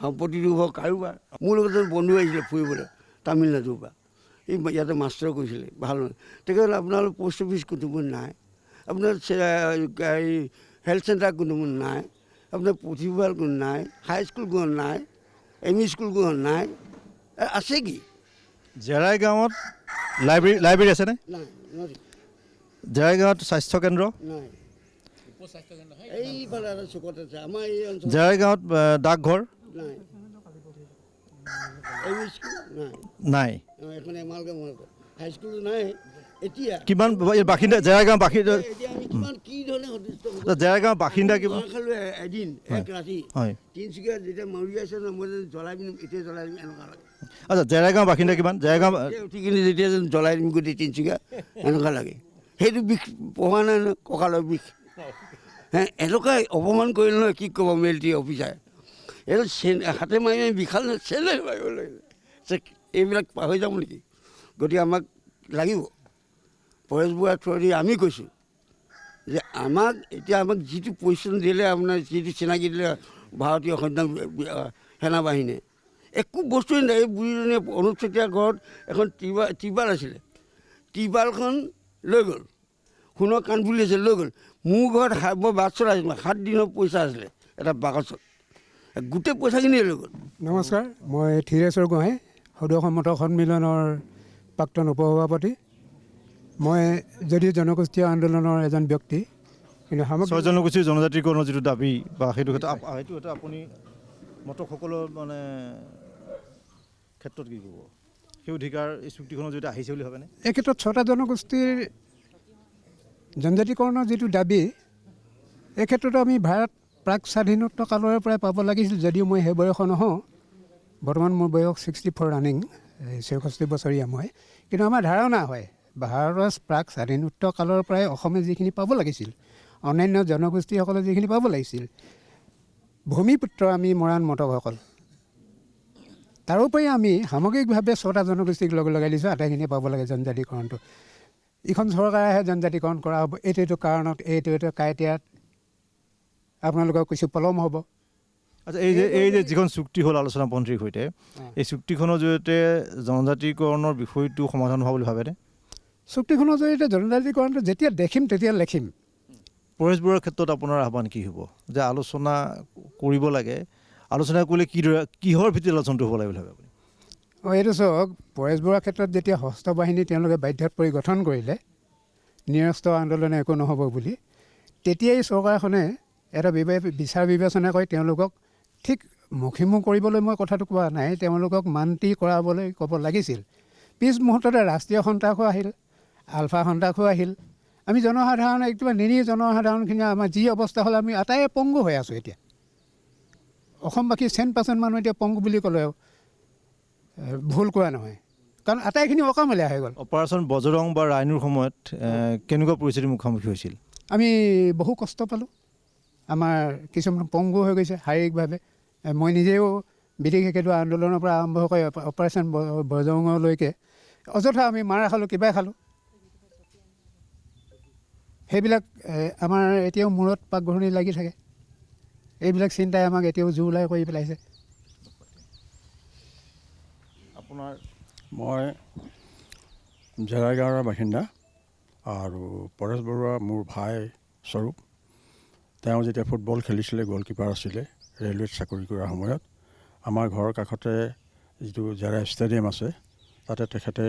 সম্পত্তিটো হ'ব কাৰোবাৰ। মোৰ লগত এজন বন্ধু আহিছিলে ফুৰিবলৈ তামিলনাডুৰ পৰা, এই ইয়াতে মাষ্টৰ কৰিছিলে, ভাল নহয়। তেতিয়াহ'লে আপোনালোক পোষ্ট অফিচ কোনোবোৰ নাই, আপোনাৰ হেল্থ চেণ্টাৰ কোনোবোৰ নাই, আপোনাৰ পুথিভঁৰাল কোনো নাই, হাইস্কুল কোনো নাই, ME স্কুল কোনো নাই, আছে কি? জেৰাই গাঁৱত লাইব্ৰেৰী আছেনে? নাই। জেৰাই গাঁৱত স্বাস্থ্য কেন্দ্ৰ নাই। এইফালে এটা চুকত আছে আমাৰ এই অঞ্চলত। জেৰাই গাঁৱত ডাকঘৰ নাই। ME স্কুল নাই। এখন হাইস্কুলো নাই। এতিয়া কিমান বাসিন্দা জেৰাই গাঁৱৰ বাসিন্দা? কি ধৰণে জেৰাই গাঁৱৰ বাসিন্দা কিমান? এদিন এক ৰাতি তিনিচুকীয়া যেতিয়া মৰি আছে ন, মই জ্বলাই দিম, এতিয়া জ্বলাই দিম এনেকুৱা লাগে। আচ্ছা, জেৰাই গাঁৱৰ বাসিন্দা কিমান? জেৰাই গাঁও উঠি কিনে যেতিয়া জ্বলাই দিম গোটেই তিনিচুকীয়া এনেকুৱা লাগে। সেইটো বিষ পঢ়া নাই নহয়, কঁকালৰ বিষ। এনেকুৱা অপমান কৰিলে নহয়, কি ক'ব মেলটি অফিচাৰে। এইটো হাতে মাৰি মাৰি বিষাল নহয়, চেলেই মাৰিব লাগিলে। এইবিলাক পাহৰি যাম নেকি? গতিকে আমাক লাগিব। পৰেশ বৰুৱাৰ থ্ৰুদি আমি কৈছোঁ যে আমাক যিটো পজিশ্যন দিলে, আপোনাৰ যিটো চিনাকি দিলে ভাৰতীয় সেনাবাহিনীয়ে, একো বস্তুৱে নাই। এই বুঢ়ীজনীয়ে অনুপ চেতিয়াৰ ঘৰত এখন টিবাল আছিলে, টিবালখন লৈ গ'ল, সোণৰ কাণফুলি আছিল লৈ গ'ল। মোৰ ঘৰত মই বাছ চলাইছিলোঁ, 7 দিনৰ পইচা আছিলে এটা বাকচত, গোটেই পইচাখিনিয়ে লৈ গ'ল। নমস্কাৰ, মই ধীৰেশ্বৰ গোহাঁই, সদৌ অসম মটৰ সন্মিলনৰ প্ৰাক্তন উপসভাপতি। মই যদিও জনগোষ্ঠীয় আন্দোলনৰ এজন ব্যক্তি, কিন্তু ছয় জনগোষ্ঠীৰ জনজাতিকৰণৰ যিটো দাবী বা সেইটো ক্ষেত্ৰত আপুনি মটকসকলৰ মানে ক্ষেত্ৰত কি ক'ব? সেই অধিকাৰ এই চুক্তিখনৰ জৰিয়তে আহিছে বুলি ভাবেনে? এই ক্ষেত্ৰত 6টা জনগোষ্ঠীৰ জনজাতিকৰণৰ যিটো দাবী, এই ক্ষেত্ৰতো আমি ভাৰত প্ৰাক স্বাধীনোত্তৰ কালৰে পৰাই পাব লাগিছিল, যদিও মই সেই বয়সৰ নহওঁ। বৰ্তমান মোৰ বয়স 64 ৰানিং, 64 বছৰীয়া মই। কিন্তু আমাৰ ধাৰণা হয় ভাৰতৰ প্ৰাক স্বাধীনোত্তৰ কালৰ পৰাই অসমে যিখিনি পাব লাগিছিল, অন্যান্য জনগোষ্ঠীসকলে যিখিনি পাব লাগিছিল, ভূমিপুত্ৰ আমি মৰাণ মটকসকল, তাৰোপৰি আমি সামগ্ৰিকভাৱে 6টা জনগোষ্ঠীক লগাই দিছোঁ, আটাইখিনিয়ে পাব লাগে জনজাতিকৰণটো। ইখন চৰকাৰেহে জনজাতিকৰণ কৰা হ'ব, এইটো কাৰণত এইটো কাইটিয়াত আপোনালোকৰ কিছু পলম হ'ব। আচ্ছা, এই যে যিখন চুক্তি হ'ল আলোচনাপন্থীৰ সৈতে, এই চুক্তিখনৰ জৰিয়তে জনজাতিকৰণৰ বিষয়টো সমাধান হোৱা বুলি ভাবেনে? চুক্তিখনৰ জৰিয়তে জনজাতিকৰণটো যেতিয়া দেখিম তেতিয়া লেখিম। পৰেশ বৰুৱাৰ ক্ষেত্ৰত আপোনাৰ আহ্বান কি হ'ব? যে আলোচনা কৰিব লাগে, আলোচনা কৰিলে কিহৰ ভিত্তিত আলোচনাটো হ'ব লাগে বুলি ভাবে আপুনি? এইটো চাওক, পৰেশ বৰুৱাৰ ক্ষেত্ৰত যেতিয়া হস্ত বাহিনী তেওঁলোকে বাধ্যত পৰি গঠন কৰিলে, নিৰস্ত্ৰ আন্দোলনে একো নহ'ব বুলি, তেতিয়াই চৰকাৰখনে এটা বিচাৰ বিবেচনা কৰি তেওঁলোকক ঠিক মুখিমুখ কৰিবলৈ মই কথাটো কোৱা নাই, তেওঁলোকক মান্তি কৰাবলৈ ক'ব লাগিছিল। পিছ মুহূৰ্ততে ৰাষ্ট্ৰীয় সন্ত্ৰাসো আহিল, আলফা সন্ত্ৰাসো আহিল। আমি জনসাধাৰণ একেবাৰে নিৰীহ জনসাধাৰণখিনি আমাৰ যি অৱস্থা হ'ল, আমি আটাইয়ে পংগু হৈ আছোঁ এতিয়া। অসমবাসী 100% মানুহ এতিয়া পংগু বুলি ক'লেও ভুল কোৱা নহয়, কাৰণ আটাইখিনি অকামেলীয়া হৈ গ'ল। অপাৰেশ্যন বজৰং বা ৰাইনুৰ সময়ত কেনেকুৱা পৰিস্থিতিৰ মুখামুখি হৈছিল? আমি বহু কষ্ট পালোঁ। আমাৰ কিছুমান পংগু হৈ গৈছে শাৰীৰিকভাৱে। মই নিজেও বিদেশ একেটো আন্দোলনৰ পৰা আৰম্ভ কৰি অপাৰেশ্যন বজৰঙলৈকে অযথা আমি মাৰ খালোঁ, কিবাই খালোঁ। সেইবিলাক আমাৰ এতিয়াও মূৰত পাকঘূৰণি লাগি থাকে। এইবিলাক চিন্তাই আমাক এতিয়াও জোৰলাই কৰি পেলাইছে। আপোনাৰ মই জেৰাই গাঁৱৰ বাসিন্দা আৰু পৰেশ বৰুৱা মোৰ ভাই স্বৰূপ। তেওঁ যেতিয়া ফুটবল খেলিছিলে, গ'লকিপাৰ আছিলে, ৰেলৱেত চাকৰি কৰাৰ সময়ত আমাৰ ঘৰৰ কাষতে যিটো জেৰাই ষ্টেডিয়াম আছে, তাতে তেখেতে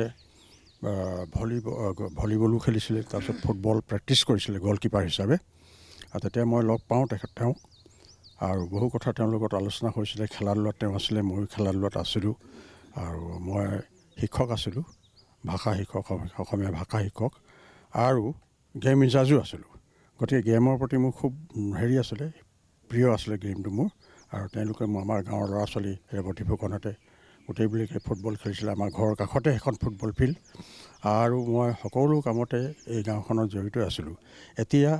ভলীবলো খেলিছিলে, তাৰপিছত ফুটবল প্ৰেক্টিছ কৰিছিলে গ'লকিপাৰ হিচাপে। আৰু তেতিয়া মই লগ পাওঁ তেওঁক, আৰু বহু কথা তেওঁৰ লগত আলোচনা হৈছিলে। খেলা ধূলাত তেওঁ আছিলে, ময়ো খেলা ধূলাত আছিলোঁ, আৰু মই শিক্ষক আছিলোঁ, ভাষা শিক্ষক, অসমীয়া ভাষা শিক্ষক, আৰু গেম ইনচাৰ্জো আছিলোঁ। গতিকে গেমৰ প্ৰতি মোৰ খুব আছিলে, প্ৰিয় আছিলে গেমটো মোৰ। আৰু তেওঁলোকে আমাৰ গাঁৱৰ ল'ৰা ছোৱালী ৰেৱতী ফুকনহঁতে গোটেইবিলাকে ফুটবল খেলিছিলে। আমাৰ ঘৰৰ কাষতে এখন ফুটবল ফিল্ড, আৰু মই সকলো কামতে এই গাঁওখনত জড়িত আছিলোঁ। এতিয়া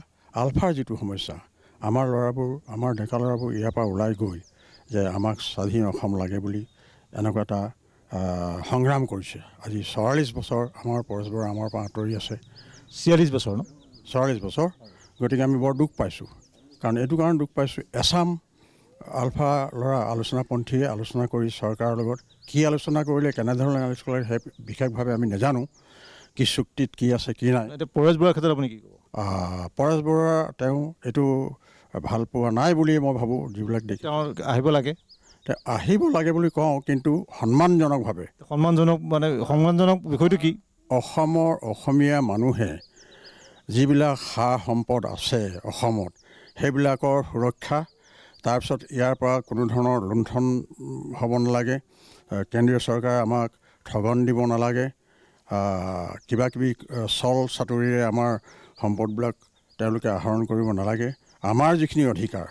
আলফাৰ যিটো সমস্যা, আমাৰ ল'ৰাবোৰ, আমাৰ ডেকা ল'ৰাবোৰ ইয়াৰ পৰা ওলাই গৈ যে আমাক স্বাধীন অসম লাগে বুলি এনেকুৱা এটা সংগ্ৰাম কৰিছে। আজি 44 বছৰ আমাৰ পৰেশ বৰুৱা আমাৰ পৰা আঁতৰি আছে। 46 বছৰ ন? 44 বছৰ। গতিকে আমি বৰ দুখ পাইছোঁ, কাৰণ এইটো কাৰণে দুখ পাইছোঁ, এছাম আলফা ল'ৰা আলোচনাপন্থীয়ে আলোচনা কৰি চৰকাৰৰ লগত কি আলোচনা কৰিলে, কেনেধৰণে আলোচনা কৰিলে, সেই বিশেষভাৱে আমি নাজানো। কি চুক্তিত কি আছে কি নাই। এতিয়া পৰেশ বৰুৱাৰ ক্ষেত্ৰত আপুনি কি ক'ব? পৰেশ বৰুৱা তেওঁ এইটো ভাল পোৱা নাই বুলিয়ে মই ভাবোঁ। যিবিলাক দেখি তেওঁ আহিব লাগে, তেওঁ আহিব লাগে বুলি কওঁ, কিন্তু সন্মানজনকভাৱে। সন্মানজনক বিষয়টো কি? অসমীয়া মানুহে যিবিলাক সা সম্পদ আছে অসমত, সেইবিলাকৰ সুৰক্ষা, তাৰপিছত ইয়াৰ পৰা কোনো ধৰণৰ লুণ্ঠন হ'ব নালাগে, কেন্দ্ৰীয় চৰকাৰে আমাক ঠগন দিব নালাগে, কিবাকিবি চল চাতুৰিৰে আমাৰ সম্পদবিলাক তেওঁলোকে আহৰণ কৰিব নালাগে, আমাৰ যিখিনি অধিকাৰ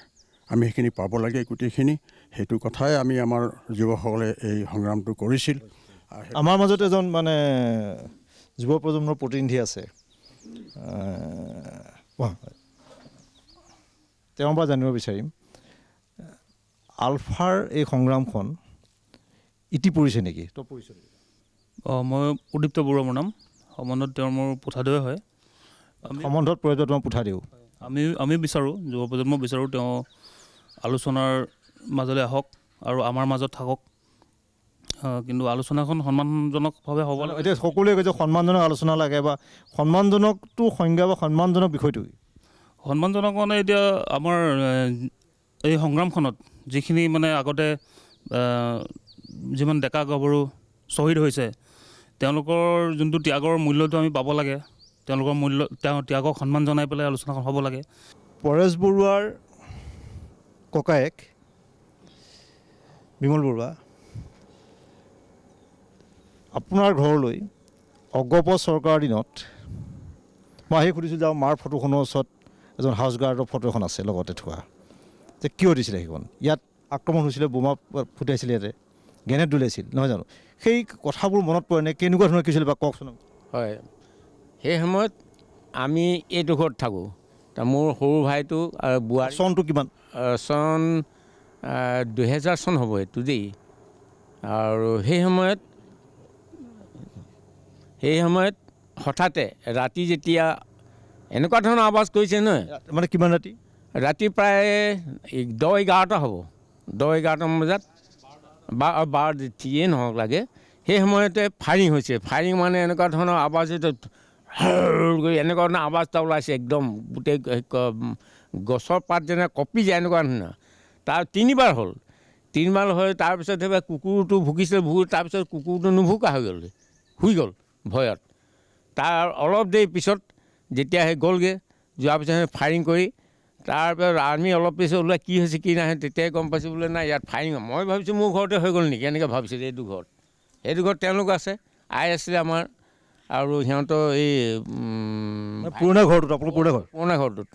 আমি সেইখিনি পাব লাগে গোটেইখিনি। সেইটো কথাই আমি আমাৰ যুৱকসকলে এই সংগ্ৰামটো কৰিছিল। আমাৰ মাজত এজন যুৱ প্ৰজন্মৰ প্ৰতিনিধি আছে, তেওঁৰ পৰা জানিব বিচাৰিম আলফাৰ এই সংগ্ৰামখন ইতি পৰিছে নেকি? মই উদীপ্ত বৰুৱা মোৰ নাম, সম্বন্ধত তেওঁৰ মোৰ পুঠাদেউ হয়। সম্বন্ধত প্ৰয়োজন তোমাৰ পুঠাদেউ। আমি বিচাৰোঁ, যুৱ প্ৰজন্ম বিচাৰোঁ তেওঁ আলোচনাৰ মাজলৈ আহক আৰু আমাৰ মাজত থাকক। কিন্তু আলোচনাখন সন্মানজনকভাৱে হ'ব লাগে। এতিয়া সকলোৱে কৈছে সন্মানজনক আলোচনা লাগে, বা সন্মানজনকটো সংজ্ঞা বা সন্মানজনক বিষয়টো সন্মানজনক মানে এতিয়া আমাৰ এই সংগ্ৰামখনত যিখিনি মানে আগতে যিমান ডেকা গাভৰু শ্বহীদ হৈছে, তেওঁলোকৰ যোনটো ত্যাগৰ মূল্যটো আমি পাব লাগে। তেওঁলোকৰ ত্যাগক সন্মান জনাই পেলাই আলোচনাখন হ'ব লাগে। পৰেশ বৰুৱাৰ ককায়েক বিমল বৰুৱা আপোনাৰ ঘৰলৈ অগপ চৰকাৰৰ দিনত মই আহি সুধিছোঁ যে মাৰ ফটোখনৰ ওচৰত এজন হাউচ গাৰ্ডৰ ফটো এখন আছে লগতে থোৱা, যে কিয় দিছিলে সেইখন? ইয়াত আক্ৰমণ হৈছিলে, বোমা ফুটাইছিলে, ইয়াতে গ্ৰেনেড দলিয়াইছিল, নহয় জানো? সেই কথাবোৰ মনত পৰে নে? কেনেকুৱা ধৰণৰ কি হৈছিলে বা কওকচোন। হয়, সেই সময়ত আমি এইটো ঘৰত থাকোঁ। মোৰ সৰু ভাইটো আৰু বোৱাৰী। চনটো কিমান? চন 2000 চন হ'ব এইটো দেই। আৰু সেই সময়ত হঠাতে ৰাতি যেতিয়া এনেকুৱা ধৰণৰ আৱাজ কৰিছে নহয়, মানে কিমান ৰাতি? ৰাতি প্ৰায় 10-11টা হ'ব, 10-11টামান বজাত বা 12 যিয়ে নহওক লাগে, সেই সময়তে ফায়াৰিং হৈছে। ফায়াৰিং মানে এনেকুৱা ধৰণৰ আৱাজ, এনেকুৱা ধৰণৰ আৱাজ এটা ওলাইছে, একদম গোটেই গছৰ পাত যেনে কঁপি যায় এনেকুৱা ধৰণৰ। তাৰ 3বাৰ হ'ল। 3বাৰ হৈ তাৰপিছত সেইবাৰ কুকুৰটো ভুকিছিলে, তাৰপিছত কুকুৰটো নুভুকা হৈ গ'ল, শুই গ'ল ভয়ত। তাৰ অলপ দেৰি পিছত যেতিয়া সেই গ'লগৈ, যোৱাৰ পিছত ফায়াৰিং কৰি তাৰপিছত আমি অলপ পিছত ওলাই কি হৈছে কি নাহে, তেতিয়াই গম পাইছোঁ বোলে নাই ইয়াত ফায়াৰিং। মই ভাবিছোঁ মোৰ ঘৰতে হৈ গ'ল নেকি, এনেকৈ ভাবিছিলোঁ। এইটো ঘৰত তেওঁলোক আছে, আই আছিলে আমাৰ, আৰু সিহঁতৰ এই পুৰণা ঘৰটোত, আপোনাৰ পুৰণা ঘৰটোত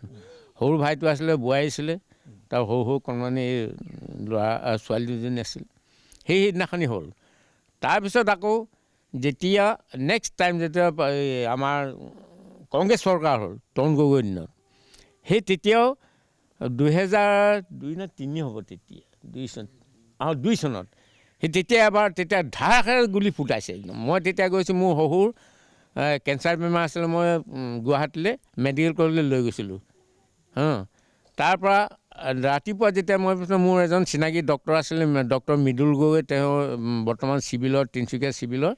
সৰু ভাইটো আছিলে, বোৱাৰী আছিলে, তাৰ সৰু কণমানি ল'ৰা ছোৱালী দুজনী আছিল। সেইদিনাখনি হ'ল। তাৰপিছত আকৌ যেতিয়া নেক্সট টাইম যেতিয়া আমাৰ কংগ্ৰেছ চৰকাৰ হ'ল তৰুণ গগৈৰ দিনত, সেই তেতিয়াও 2002 নে 2003 হ'ব, তেতিয়া 2 চনত সেই তেতিয়া এবাৰ ধাৰাসাৰে গুলি ফুটাইছে একদম। মই তেতিয়া গৈছোঁ, মোৰ শহুৰ কেঞ্চাৰ বেমাৰ আছিলে, মই গুৱাহাটীলৈ মেডিকেল কলেজলৈ লৈ গৈছিলোঁ। তাৰপৰা ৰাতিপুৱা যেতিয়া মই মোৰ এজন চিনাকি ডক্টৰ আছিলে, ডক্টৰ মৃদুল গগৈ, তেওঁ বৰ্তমান তিনিচুকীয়া চিভিলৰ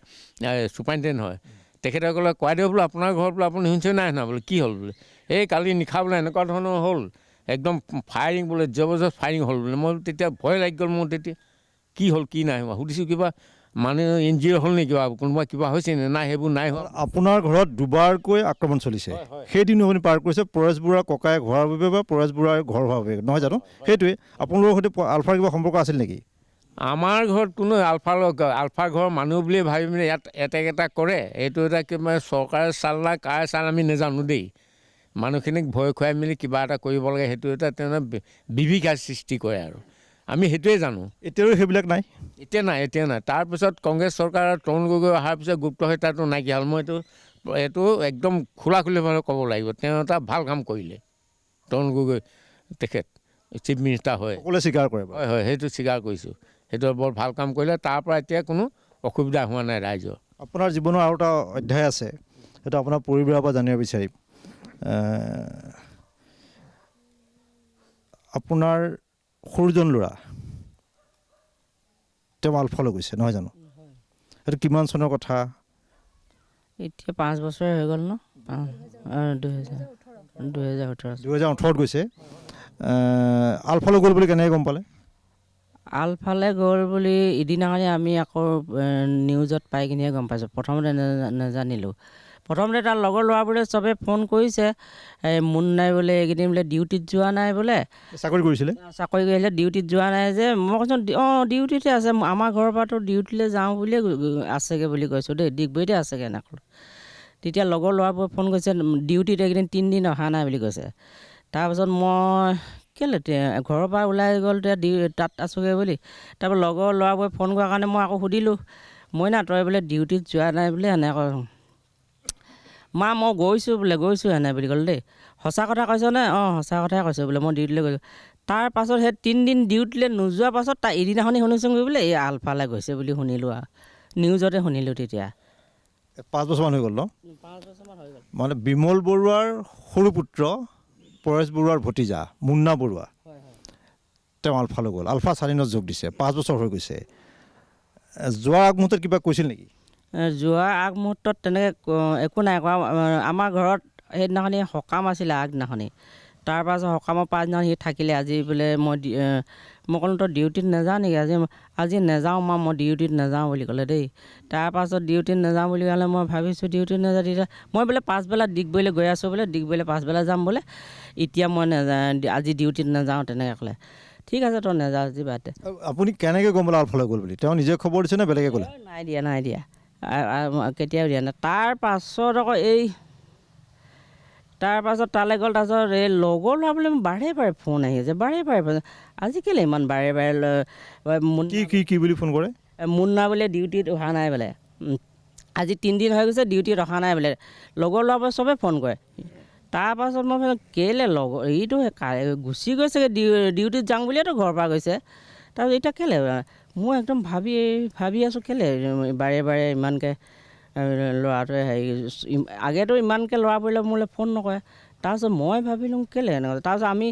ছুপাৰিণ্টেণ্ডেণ্ট হয়। তেখেতে ক'লে, কোৱাইদেউ বোলো আপোনাৰ ঘৰত বোলে আপুনি শুনিছে নাই শুনা? বোলে কি হ'ল? বোলে এই কালি নিশা বোলে এনেকুৱা ধৰণৰ হ'ল, একদম ফায়াৰিং বোলে, জবৰদস্ত ফায়াৰিং হ'ল বোলে। মই তেতিয়া ভয় লাগি গ'ল মোৰ। তেতিয়া কি হ'ল কি নাই হোৱা সুধিছোঁ, কিবা মানে NGO হ'ল নেকি, কোনোবা কিবা হৈছে নে নাই? সেইবোৰ নাই হোৱা। আপোনাৰ ঘৰত দুবাৰকৈ আক্ৰমণ চলিছে, সেইদিনো আপুনি পাৰ কৰিছে পৰেশ বৰুৱাৰ ককায়েক হোৱাৰ বাবে বা পৰেশ বৰুৱাৰ ঘৰ হোৱাৰ বাবে, নহয় জানো? সেইটোৱে আপোনালোকৰ সৈতে আলফাৰ কিবা সম্পৰ্ক আছিল নেকি? আমাৰ ঘৰত কোনো আলফা ঘৰৰ মানুহ বুলিয়ে ভাবি মানে ইয়াত এটেক এটা কৰে, এইটো এটা কিবা চৰকাৰে চাল না কাৰ চাল আমি নাজানো দেই। মানুহখিনিক ভয় খুৱাই মেলি কিবা এটা কৰিব লাগে, সেইটো এটা তেওঁলোকে বিভীষিকাৰ সৃষ্টি কৰে, আৰু আমি সেইটোৱে জানো। এতিয়াও সেইবিলাক নাই? এতিয়া নাই। তাৰপিছত কংগ্ৰেছ চৰকাৰ তৰুণ গগৈ অহাৰ পিছত গুপ্তহত্যাটো নাইকিয়া হ'ল। মই এইটো একদম খোলাখুলিভাৱে ক'ব লাগিব, তেওঁ এটা ভাল কাম কৰিলে। তৰুণ গগৈ তেখেত চিফ মিনিষ্টাৰ হয়, সকলোৱে স্বীকাৰ কৰে। হয়, সেইটো স্বীকাৰ কৰিছোঁ। সেইটো বৰ ভাল কাম কৰিলে। তাৰ পৰা এতিয়া কোনো অসুবিধা হোৱা নাই ৰাইজৰ। আপোনাৰ জীৱনৰ আৰু এটা অধ্যায় আছে, সেইটো আপোনাৰ পৰিবাৰৰ পৰা জানিব বিচাৰিম। আপোনাৰ সৰুজন ল'ৰা তেওঁ আলফালৈ গৈছে, নহয় জানো? সেইটো কিমান চনৰ কথা? এতিয়া 5 বছৰে হৈ গ'ল ন? 2018 গৈছে। আলফালৈ গ'ল বুলি কেনেকৈ গম পালে? আলফালে গ'ল বুলি ইদিনাখনি আমি আকৌ নিউজত পাই কিনিহে গম পাইছোঁ। প্ৰথমতে নাজানিলোঁ। প্ৰথমতে তাৰ লগৰ ল'ৰাবোৰে চবে ফোন কৰিছে, মুন নাই বোলে, এইকেইদিন বোলে ডিউটিত যোৱা নাই বোলে। চাকৰি কৰিছিলে? চাকৰি কৰিছিলে, ডিউটিত যোৱা নাই যে। মই কৈছোঁ ডিউটিতে আছে, আমাৰ ঘৰৰ পৰাতো ডিউটিলৈ যাওঁ বুলিয়ে আছেগৈ বুলি কৈছোঁ দেই, ডিগবৈতে আছেগৈ এনেকৈ। তেতিয়া লগৰ ল'ৰাবোৰে ফোন কৰিছে, ডিউটিত এইকেইদিন 3 দিন অহা নাই বুলি কৈছে। তাৰপাছত মই কেলৈ ঘৰৰ পৰা ওলাই গ'ল, তাত আছোগৈ বুলি। তাৰপৰা লগৰ ল'ৰাবোৰে ফোন কৰাৰ কাৰণে মই আকৌ সুধিলোঁ, মই না তই বোলে ডিউটিত যোৱা নাই বোলে এনেকৈ। মা মই গৈছোঁ বোলে, গৈছোঁ এনে বুলি ক'লে দেই। সঁচা কথা কৈছনে? অঁ সঁচা কথাই কৈছোঁ বোলে, মই ডিউটিলৈ গৈছোঁ। তাৰ পাছত সেই 3 দিন ডিউটিলৈ নোযোৱাৰ পাছত তাৰ এদিনাখনি শুনিছোঁ বোলে এই আলফালৈ গৈছে বুলি শুনিলোঁ আৰু নিউজতে শুনিলোঁ তেতিয়া। 5 বছৰমান হৈ গ'ল ন? 5 বছৰমান হৈ গ'ল। মানে বিমল বৰুৱাৰ সৰু পুত্ৰ পৰেশ বৰুৱাৰ ভতিজা মুন্না বৰুৱা, তেওঁ আলফালৈ গ'ল, আলফা চাৰিনত যোগ দিছে, 5 বছৰ হৈ গৈছে। যোৱাৰ আগমুহূৰ্তত কিবা কৈছিল নেকি? যোৱা আগমুহূৰ্তত তেনেকৈ একো নাই কোৱা। আমাৰ ঘৰত সেইদিনাখনি সকাম আছিলে আগদিনাখনি। তাৰপাছত সকামৰ পাছদিনাখন সি থাকিলে। আজি বোলে মই ক'লোঁ তই ডিউটিত নাযাওঁ নেকি? আজি নাযাওঁ মা, মই ডিউটিত নাযাওঁ বুলি ক'লে দেই। তাৰপাছত ডিউটিত নাযাওঁ বুলি ক'লে মই ভাবিছোঁ ডিউটিত নাযাওঁ তেতিয়া মই বোলে পাছবেলা ডিগবৈলৈ গৈ আছোঁ বোলে, ডিগবৈলৈ পাছবেলা যাম বোলে, এতিয়া মই আজি ডিউটিত নাযাওঁ তেনেকৈ ক'লে। ঠিক আছে তই নাযাওঁ আজি বাদ দে। আপুনি কেনেকৈ গম পালে আলফালৈ গ'ল বুলি? তেওঁ নিজে খবৰ দিছে নে বেলেগে ক'লে? নাই দিয়া কেতিয়াও দিয়া নাই। তাৰপাছত আকৌ তাৰপাছত তালৈ গ'ল। তাৰপাছত এই লগৰ ল'ৰাবলৈ বাৰে বাৰে ফোন আহি আছে, বাৰে বাৰে। আজি কেলৈ ইমান বাৰে বাৰে কি বুলি ফোন কৰে? মুন্না বোলে ডিউটিত অহা নাই বোলে, আজি 3 দিন হৈ গৈছে ডিউটিত অহা নাই বোলে। লগৰ ল'ৰাবোৰে চবেই ফোন কৰে। তাৰপাছত মই ভাবিলোঁ কেলৈ লগৰ এইটো গুচি গৈছেগৈ, ডিউটিত যাওঁ বুলিয়েতো ঘৰৰ পৰা গৈছে। তাৰপিছত এতিয়া কেলৈ মই একদম ভাবি আছোঁ কেলৈ বাৰে বাৰে ইমানকৈ ল'ৰাটোৱে আগেতো ইমানকৈ ল'ৰাবোৰে মোলৈ ফোন নকৰে। তাৰপিছত মই ভাবিলোঁ কেলৈ এনেকৈ। তাৰপিছত আমি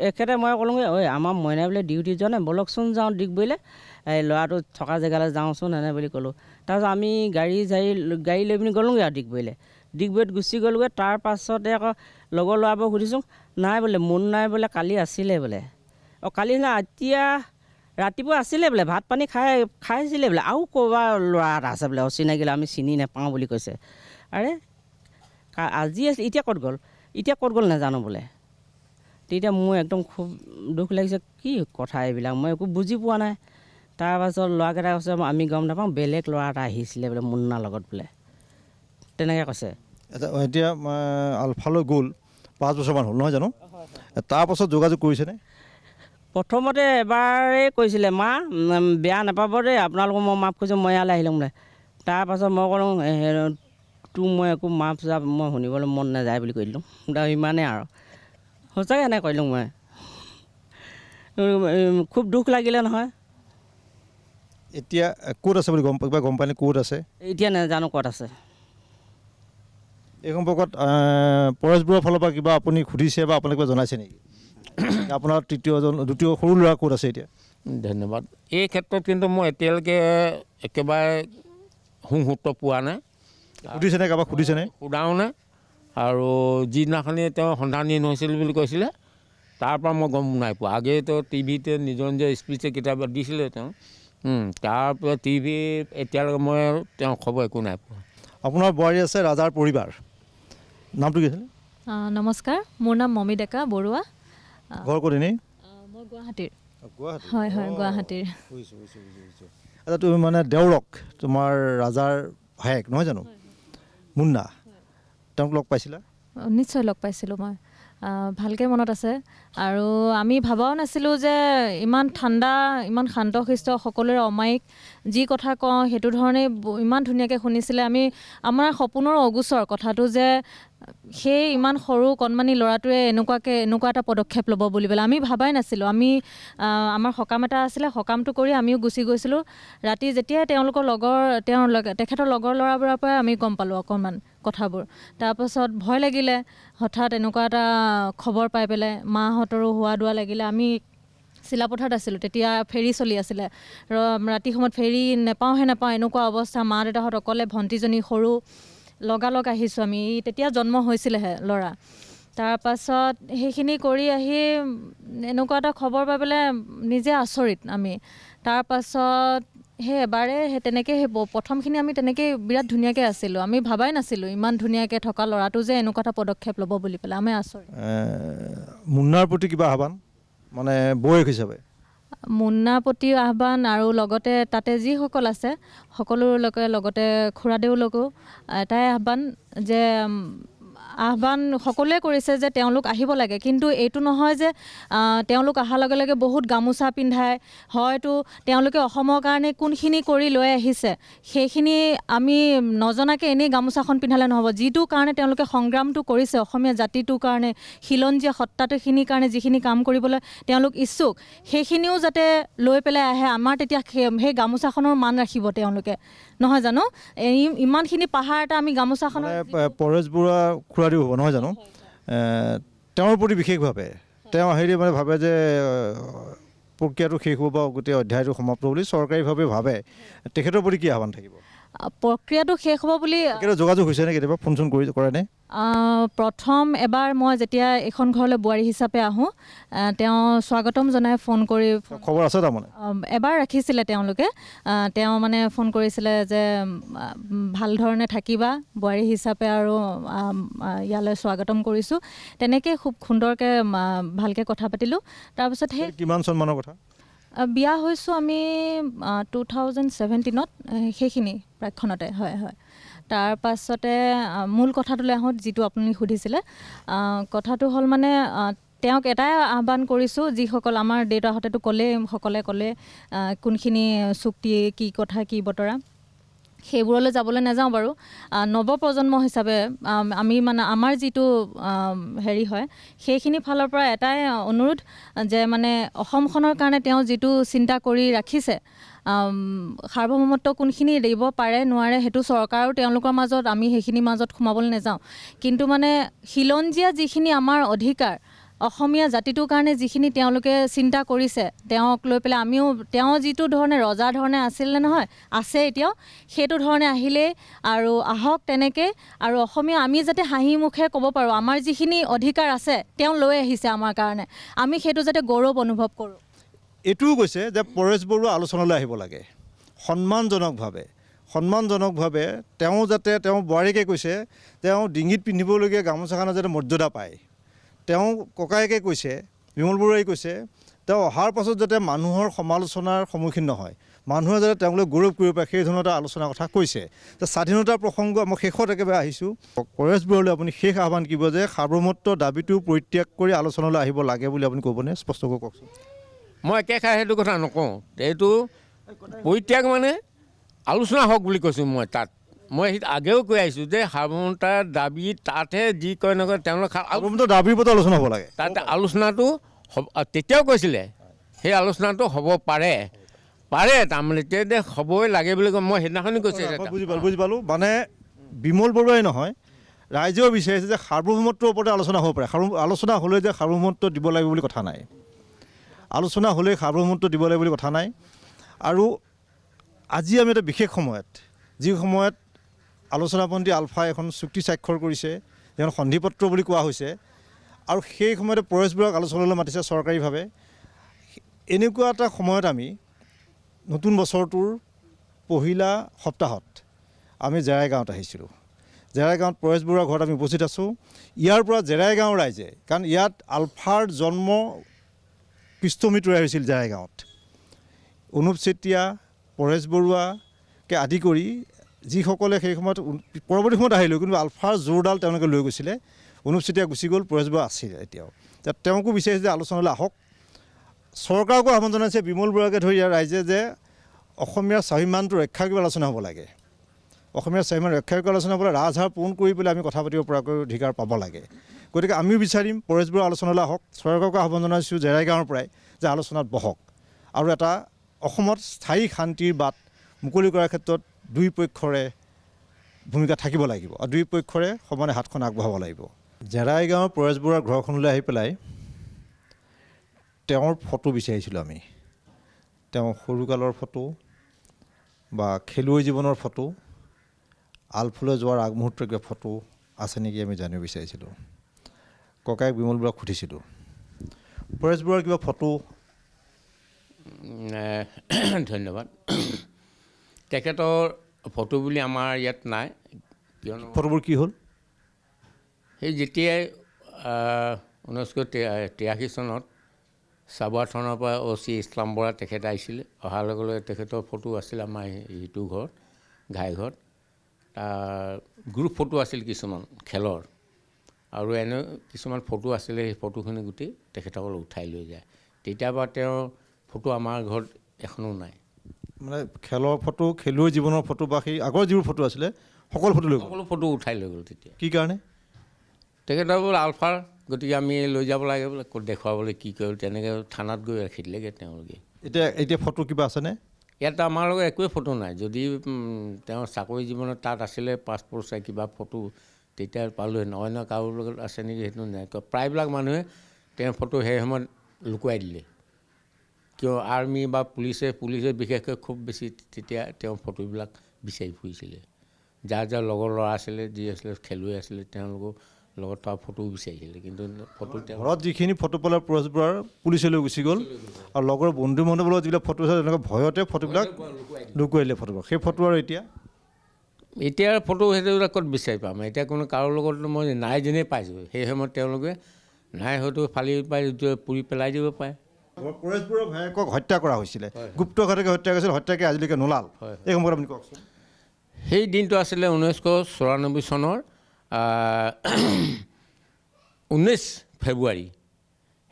এখেতে মই ক'লোঁগৈ ঐ আমাৰ মইনাই বোলে ডিউটিত যোৱা নাই, ব'লকচোন যাওঁ ডিগবৈলৈ, এই ল'ৰাটো থকা জেগালৈ যাওঁচোন এনে বুলি ক'লোঁ। তাৰপিছত আমি গাড়ী লৈ পিনি গ'লোঁগৈ আৰু ডিগবৈত গুচি গ'লোগৈ। তাৰপাছতে আকৌ লগৰ ল'ৰাবোৰক সুধিছোঁ, নাই বোলে মুন্নাই বোলে কালি আছিলে বোলে। কালি এতিয়া ৰাতিপুৱা আছিলে বোলে, ভাত পানী খাইছিলে বোলে, আৰু ক'ৰবাৰ ল'ৰা এটা আছে বোলে অচিনাকি ল'ৰা, আমি চিনি নাপাওঁ বুলি কৈছে। আৰে আজি আছে, এতিয়া ক'ত গ'ল নাজানো বোলে। তেতিয়া মোৰ একদম খুব দুখ লাগিছে, কি কথা এইবিলাক মই একো বুজি পোৱা নাই। তাৰপাছত ল'ৰাকেইটা কৈছে আমি গম নাপাওঁ, বেলেগ ল'ৰা এটা আহিছিলে বোলে মুন্নাৰ লগত বোলে, তেনেকৈ কৈছে। এতিয়া আলফালৈ গ'ল 5 বছৰমান হ'ল নহয় জানো? তাৰপাছত যোগাযোগ কৰিছেনে? প্ৰথমতে এবাৰেই কৈছিলে, মা বেয়া নাপাব দেই আপোনালোকক মই মাফ কৰিছোঁ, মই ইয়ালৈ আহিলোঁ বোলে। তাৰপাছত মই ক'লোঁ তোৰ মই একো মাফ চাফ মই শুনিবলৈ মন নাযায় বুলি কৈ দিলোঁ। ইমানেই আৰু সঁচাকৈ এনেকৈ কৰিলোঁ মই। খুব দুখ লাগিলে নহয়। এতিয়া ক'ত আছে বুলি গম পায়নে? ক'ত আছে এতিয়া নাজানো ক'ত আছে। এই সম্পৰ্কত পৰেশ বৰুৱাৰ ফালৰ পৰা কিবা আপুনি সুধিছে বা আপোনাক কিবা জনাইছে নেকি? আপোনাৰ দ্বিতীয় সৰু ল'ৰা ক'ত আছে এতিয়া? ধন্যবাদ। এই ক্ষেত্ৰত কিন্তু মই এতিয়ালৈকে একেবাৰে সুসূত্ৰ পোৱা নাই। সুধিছেনে, কাৰোবাক সুধিছেনে? সোধাও নাই। আৰু যিদিনাখনি তেওঁ সন্ধানহীন হৈছিল বুলি কৈছিলে তাৰপৰা মই গম নাই পোৱা। আগেতো টিভিতে নিজৰ স্পীচে কেতিয়াবা দিছিলে তেওঁ, তাৰপৰা টিভি এতিয়ালৈকে মই তেওঁৰ খবৰ একো নাই পোৱা। আপোনাৰ বোৱাৰী আছে ৰাজাৰ পৰিবাৰ, নামটো কি আছিলে? নমস্কাৰ, মোৰ নাম মমি ডেকা বৰুৱা। ঘৰ ক'ত এনেই? মই গুৱাহাটীৰ। হয় গুৱাহাটীৰ। আচ্ছা, তুমি মানে দেউৰক তোমাৰ ৰাজাৰ ভায়েক নহয় জানো মুন্না, তেওঁক লগ পাইছিলা? নিশ্চয় লগ পাইছিলোঁ মই, ভালকৈ মনত আছে। আৰু আমি ভবাও নাছিলোঁ যে ইমান ঠাণ্ডা, ইমান শান্তশিষ্ট, সকলোৰে অমায়িক, যি কথা কওঁ সেইটো ধৰণেই ইমান ধুনীয়াকৈ শুনিছিলে। আমাৰ সপোনৰ অগোচৰ কথাটো যে সেই ইমান সৰু কণমানি ল'ৰাটোৱে এনেকুৱা এটা পদক্ষেপ ল'ব বুলি পেলাই আমি ভাবাই নাছিলোঁ। আমাৰ সকাম এটা আছিলে, সকামটো কৰি আমিও গুচি গৈছিলোঁ। ৰাতি যেতিয়াই তেখেতৰ লগৰ ল'ৰাবোৰৰ পৰাই আমি গম পালোঁ অকণমান কথাবোৰ। তাৰপাছত ভয় লাগিলে, হঠাৎ এনেকুৱা এটা খবৰ পাই পেলাই মাহঁতৰো হোৱা দোৱা লাগিলে। আমি চিলাপথাৰত আছিলোঁ, তেতিয়া ফেৰী চলি আছিলে। ৰাতি সময়ত ফেৰী নাপাওঁ এনেকুৱা অৱস্থা। মা দেউতাহঁত অকলে, ভণ্টিজনী সৰু, লগালগ আহিছোঁ আমি। তেতিয়া জন্ম হৈছিলেহে ল'ৰা। তাৰপাছত সেইখিনি কৰি আহি এনেকুৱা এটা খবৰ পাই পেলাই নিজে আচৰিত আমি। তাৰপাছত তেনেকৈ প্ৰথমখিনি আমি তেনেকৈ বিৰাট ধুনীয়াকৈ আছিলোঁ। আমি ভাবাই নাছিলোঁ ইমান ধুনীয়াকৈ থকা ল'ৰাটো যে এনেকুৱা এটা পদক্ষেপ ল'ব বুলি পেলাই আমি আচৰিত। মুন্নাৰ প্ৰতি কিবা আহ্বান মানে বৌয়েক হিচাপে? মুন্নাৰ প্ৰতি আহ্বান আৰু লগতে তাতে যিসকল আছে সকলোৰে লগতে খুৰাদেউলৈকো এটাই আহ্বান যে আহ্বান সকলোৱে কৰিছে যে তেওঁলোক আহিব লাগে, কিন্তু এইটো নহয় যে তেওঁলোক অহাৰ লগে লগে বহুত গামোচা পিন্ধাই, হয়তো তেওঁলোকে অসমৰ কাৰণে কোনখিনি কৰি লৈ আহিছে সেইখিনি আমি নজনাকৈ এনেই গামোচাখন পিন্ধালে নহ'ব। যিটো কাৰণে তেওঁলোকে সংগ্ৰামটো কৰিছে অসমীয়া জাতিটোৰ কাৰণে, খিলঞ্জীয়া সত্তাটোখিনিৰ কাৰণে যিখিনি কাম কৰিবলৈ তেওঁলোক ইচ্ছুক, সেইখিনিও যাতে লৈ পেলাই আহে, আমাৰ তেতিয়া সেই গামোচাখনৰ মান ৰাখিব তেওঁলোকে, নহয় জানো? ইমানখিনি পাহাৰ এটা আমি গামোচাখনৰ পৰেশ বৰুৱা খুৰাদিও হ'ব, নহয় জানো? তেওঁৰ প্ৰতি বিশেষভাৱে তেওঁ মানে ভাবে যে প্ৰক্ৰিয়াটো শেষ হ'ব বা গোটেই অধ্যায়টো সমাপ্ত বুলি চৰকাৰীভাৱে ভাবে, তেখেতৰ প্ৰতি কি আহ্বান থাকিব? প্ৰক্ৰিয়াটো শেষ হ'ব বুলি যোগাযোগ হৈছে নে কেতিয়াবা, ফোন চোন কৰে নে? প্ৰথম এবাৰ মই যেতিয়া এইখন ঘৰলৈ বোৱাৰী হিচাপে আহোঁ, তেওঁ স্বাগতম জনাই ফোন কৰি খবৰ আছে তাৰমানে? এবাৰ ৰাখিছিলে তেওঁলোকে, তেওঁ মানে ফোন কৰিছিলে যে ভাল ধৰণে থাকিবা বোৱাৰী হিচাপে আৰু ইয়ালৈ স্বাগতম কৰিছোঁ। তেনেকৈ খুব সুন্দৰকৈ ভালকৈ কথা পাতিলোঁ। তাৰপিছত সেই কিমান চনমানৰ কথা? বিয়া হৈছোঁ আমি 2017ত, সেইখিনি প্ৰাক্ষণতে। হয় হয়। তাৰ পাছতে মূল কথাটোলৈ আহোঁ, যিটো আপুনি সুধিছিলে। কথাটো হ'ল মানে তেওঁক এটাই আহ্বান কৰিছোঁ, যিসকল আমাৰ দেউতাহঁতেতো সকলে ক'লে কোনখিনি চুক্তি, কি কথা, কি বতৰা, সেইবোৰলৈ যাবলৈ নাযাওঁ বাৰু। নৱপ্ৰজন্ম হিচাপে আমি মানে আমাৰ যিটো হেৰি হয়, সেইখিনি ফালৰ পৰা এটাই অনুৰোধ যে মানে অসমখনৰ কাৰণে তেওঁ যিটো চিন্তা কৰি ৰাখিছে, সাৰ্বভৌমত্ব কোনখিনি দিব পাৰে নোৱাৰে সেইটো চৰকাৰো তেওঁলোকৰ মাজত, আমি সেইখিনিৰ মাজত সোমাবলৈ নাযাওঁ। কিন্তু মানে খিলঞ্জীয়া যিখিনি আমাৰ অধিকাৰ, অসমীয়া জাতিটোৰ কাৰণে যিখিনি তেওঁলোকে চিন্তা কৰিছে, তেওঁক লৈ পেলাই আমিও তেওঁ যিটো ধৰণে ৰজাৰ ধৰণে আছিলে নহয়, আছে এতিয়াও সেইটো ধৰণে আহিলেই আৰু আহক তেনেকৈ, আৰু অসমীয়া আমি যাতে হাঁহি মুখে ক'ব পাৰোঁ আমাৰ যিখিনি অধিকাৰ আছে তেওঁ লৈ আহিছে আমাৰ কাৰণে, আমি সেইটো যাতে গৌৰৱ অনুভৱ কৰোঁ। এইটোও কৈছে যে পৰেশ বৰুৱা আলোচনালৈ আহিব লাগে সন্মানজনকভাৱে তেওঁ যাতে, তেওঁ বোৱাৰীকে কৈছে তেওঁ ডিঙিত পিন্ধিবলগীয়া গামোচাখনৰ যাতে মৰ্যাদা পায়। তেওঁ ককায়েকে কৈছে, বিমল বৰুৱাই কৈছে, তেওঁ অহাৰ পাছত যাতে মানুহৰ সমালোচনাৰ সন্মুখীন নহয়, মানুহে যাতে তেওঁলোকে গৌৰৱ কৰিব পাৰে, সেই ধৰণৰ এটা আলোচনাৰ কথা কৈছে। স্বাধীনতাৰ প্ৰসংগ মই শেষত একেবাৰে আহিছোঁ। পৰেশ বৰুৱালৈ আপুনি শেষ আহ্বান কিব যে সাৰ্বভৌমত্ব দাবীটো পৰিত্যাগ কৰি আলোচনালৈ আহিব লাগে বুলি আপুনি ক'বনে? স্পষ্টকৈ কওকচোন। মই একেষাৰে সেইটো কথা নকওঁ। এইটো পৰিত্যাগ মানে আলোচনা হওক বুলি কৈছোঁ মই তাত। মই আগেও কৈ আহিছোঁ যে সাৰ্বভৌমতাৰ দাবী তাতহে যি কয় নকয় তেওঁলোক সাৰ্বভৌমত্বৰ দাবীৰ ওপৰত আলোচনা হ'ব লাগে। তাতে আলোচনাটো তেতিয়াও কৈছিলে সেই আলোচনাটো হ'ব পাৰে তাৰমানে তেতিয়া হ'বই লাগে বুলি কয়। মই সেইদিনাখনি কৈছোঁ। বুজি পালোঁ। মানে বিমল বৰুৱাই নহয়, ৰাইজেও বিচাৰিছে যে সাৰ্বভৌমত্বৰ ওপৰতে আলোচনা হ'ব পাৰে। আলোচনা হ'লে যে সাৰ্বভৌমত্ব দিব লাগিব বুলি কথা নাই, আলোচনা হ'লেই সাৰ্বভৌমত্ব দিব লাগিব বুলি কথা নাই। আৰু আজি আমি এটা বিশেষ সময়ত, যি সময়ত আলোচনাপন্থী আলফাই এখন চুক্তি স্বাক্ষৰ কৰিছে, এখন সন্ধিপত্ৰ বুলি কোৱা হৈছে, আৰু সেই সময়তে পৰেশ বৰুৱাক আলোচনালৈ মাতিছে চৰকাৰীভাৱে। এনেকুৱা এটা সময়ত আমি নতুন বছৰটোৰ পহিলা সপ্তাহত আমি জেৰাই গাঁৱত আহিছিলোঁ। জেৰাই গাঁৱত পৰেশ বৰুৱাৰ ঘৰত আমি উপস্থিত আছোঁ। ইয়াৰ পৰা জেৰাই গাঁৱৰ ৰাইজে, কাৰণ ইয়াত আলফাৰ জন্ম পৃষ্ঠভূমি তৈয়াৰ হৈছিল জেৰাই গাঁৱত। অনুপ চেতিয়া, পৰেশ বৰুৱাকে আদি কৰি যিসকলে সেই সময়ত পৰৱৰ্তী সময়ত আহিলেও কিন্তু আলফাৰ জোৰডাল তেওঁলোকে লৈ গৈছিলে। অনুপ চেতিয়া গুচি গ'ল, পৰেশ বৰুৱা আছিলে এতিয়াও। তেওঁকো বিচাৰিছে যে আলোচনালৈ আহক। চৰকাৰকো আহ্বান জনাইছে বিমল বৰুৱাকে ধৰি ইয়াৰ ৰাইজে যে অসমীয়াৰ স্বাভিমানটো ৰক্ষা কৰিব আলোচনা হ'ব লাগে। অসমীয়াৰ স্বাভিমান ৰক্ষা কৰিব আলোচনা হ'বলৈ ৰাজহাড় পূৰণ কৰি পেলাই আমি কথা পাতিব পৰাকৈ অধিকাৰ পাব লাগে। গতিকে আমিও বিচাৰিম পৰেশ বৰুৱা আলোচনালৈ আহক। চৰকাৰকো আহ্বান জনাইছোঁ জেৰাই গাঁৱৰ পৰাই যে আলোচনাত বহক আৰু এটা অসমত স্থায়ী শান্তিৰ বাট মুকলি কৰাৰ ক্ষেত্ৰত দুই পক্ষৰে ভূমিকা থাকিব লাগিব আৰু দুই পক্ষৰে সমানে হাতখন আগবঢ়াব লাগিব। জেৰাই গাঁৱৰ পৰেশ বৰুৱাৰ ঘৰখনলৈ আহি পেলাই তেওঁৰ ফটো বিচাৰিছিলোঁ আমি। তেওঁ সৰুকালৰ ফটো বা খেলুৱৈ জীৱনৰ ফটো, আলফুলৈ যোৱাৰ আগমুহূৰ্তৰ কিবা ফটো আছে নেকি আমি জানিব বিচাৰিছিলোঁ। ককায়েক বিমল বৰুৱাক সুধিছিলোঁ, পৰেশ বৰুৱাৰ কিবা ফটো? ধন্যবাদ। তেখেতৰ ফটো বুলি আমাৰ ইয়াত নাই। কিয়নো ফটোবোৰ কি হ'ল? সেই যেতিয়াই 1983 চনত চাবুৱা থানৰ পৰা OC ইছলাম বৰা তেখেত আহিছিলে, অহাৰ লগে লগে তেখেতৰ ফটো আছিল আমাৰ ইটো ঘৰত, ঘাই ঘৰত। গ্ৰুপ ফটো আছিল কিছুমান খেলৰ। আৰু এনে কিছুমান ফটো আছিলে সেই ফটোখিনি গোটেই তেখেতসকলে উঠাই লৈ যায়। তেতিয়াৰ পৰা তেওঁৰ ফটো আমাৰ ঘৰত এখনো নাই। মানে খেলৰ ফটো, খেলুৱৈ জীৱনৰ ফটো বা সেই আগৰ যিবোৰ ফটো আছিলে সকলো ফটো লৈ গ'ল। সকলো ফটো উঠাই লৈ গ'ল তেতিয়া। কি কাৰণে? তেখেতৰ বোলে আলফাৰ, গতিকে আমি লৈ যাব লাগে বোলে, ক'ত দেখুৱাবলৈ কি কৰিলোঁ, তেনেকৈ থানাত গৈ ৰাখি দিলেগৈ তেওঁলোকে। এতিয়া ফটো কিবা আছেনে? ইয়াত আমাৰ লগত একোৱে ফটো নাই। যদি তেওঁৰ চাকৰি জীৱনত তাত আছিলে পাছপৰ্ট চাই কিবা ফটো তেতিয়া পালোঁ, অন্য কাৰোৰ লগত আছে নেকি সেইটো নাই। প্ৰায়বিলাক মানুহে তেওঁৰ ফটো সেই সময়ত লুকুৱাই দিলে। কিয় আৰ্মি বা পুলিচে বিশেষকৈ খুব বেছি তেতিয়া তেওঁৰ ফটোবিলাক বিচাৰি ফুৰিছিলে। যাৰ লগৰ ল'ৰা আছিলে, যি আছিলে খেলুৱৈ আছিলে, তেওঁলোকৰ লগত তাৰ ফটো বিচাৰিছিলে, কিন্তু ফটো ঘৰত যিখিনি ফটো পালে পৰেশ বৰুৱাৰ পুলিচলৈ গুচি গ'ল, আৰু লগৰ বন্ধু বান্ধৱৰ লগত যিবিলাক ফটো আছে তেনেকৈ ভয়তে ফটোবিলাক লুকুৱাই দিলে ফটোবিলাক। সেই ফটো আৰু এতিয়াৰ ফটো সেইবিলাক ক'ত বিচাৰি পাম? এতিয়া কোনো কাৰোৰ লগত মই নাই যেনেই পাইছোঁ। সেই সময়ত তেওঁলোকে নাই হয়তো ফালি পাই পুৰি পেলাই দিব পাৰে। পৰেশ বৰুৱাৰ ভায়েকক হত্যা কৰা হৈছিলে, গুপ্তঘাতকে হত্যা কৰিছিল, হত্যাকে আজিলৈকে নোলাল। এই সম্পৰ্কে আপুনি কওকচোন। সেই দিনটো আছিলে 1994 চনৰ 19 ফেব্ৰুৱাৰী।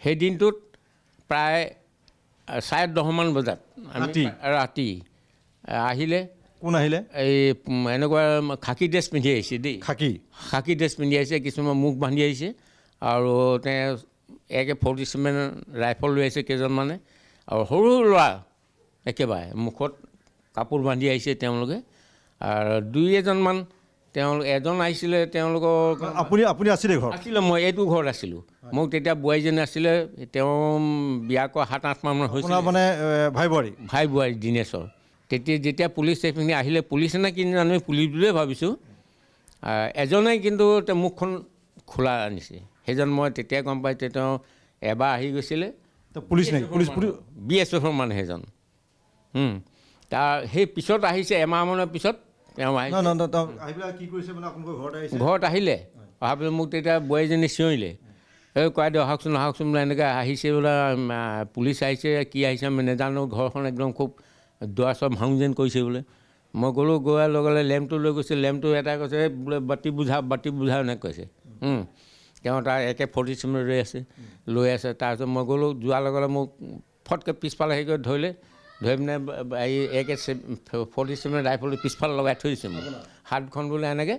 সেই দিনটোত প্ৰায় 10:30মান বজাত ৰাতি আহিলে। কোন আহিলে? এই এনেকুৱা খাকী ড্ৰেছ পিন্ধি আহিছে দেই, খাকী ড্ৰেছ পিন্ধি আহিছে, কিছুমান মুখ বান্ধি আহিছে, আৰু তেওঁ AK-47 ৰাইফল লৈ আহিছে কেইজনমানে, আৰু সৰু ল'ৰা একেবাৰে মুখত কাপোৰ বান্ধি আহিছে তেওঁলোকে। আৰু 2-এজনমান এজন আহিছিলে তেওঁলোকৰ। আপুনি আছিলে ঘৰত? আছিলে, মই এইটো ঘৰত আছিলোঁ। মোক তেতিয়া বোৱাৰীজনী আছিলে, তেওঁ বিয়া কৰা 7-8 মাহ হৈছিলে। মানে ভাই বোৱাৰী দিনেশৰ। যেতিয়া পুলিচ সেইখিনি আহিলে, পুলিচে নে কি জানো, পুলিচ বুলিয়ে ভাবিছোঁ, এজনে কিন্তু তেওঁ মুখখন খোলা আনিছে। সেইজন মই তেতিয়া গম পাইছোঁ, তেওঁ এবাৰ আহি গৈছিলে। পুলিচ নাই, BSF মানুহ সেইজন। তাৰ সেই পিছত আহিছে, এমাহমানৰ পিছত তেওঁ ঘৰত আহিলে। অহাৰ পিছত মোক তেতিয়া বোৱাৰীজনী চিঞৰিলে, এই কৰাই অহাকচোন বোলে, এনেকৈ আহিছে বোলে, পুলিচ আহিছে, কি আহিছে আমি নাজানো, ঘৰখন একদম খুব দুৱাৰ চব ভাঙো যেন কৰিছে বোলে। মই গ'লোঁ, গৈ লগে লেম্পটো লৈ গৈছে, লেম্পটো এটাই কৈছে বোলে বাতি বুঝা এনেকৈ কৈছে। তেওঁ তাৰ AK-47 লৈ আছে। তাৰপিছত মই গ'লোঁ, যোৱাৰ লগে মোক ফটকৈ পিছফালে হেৰি কৰি ধৰিলে, ধৰি পিনে এই AK-47 ৰাইফলটো পিছফালে লগাই থৈ দিছে মোক। হাতখন বোলে এনেকৈ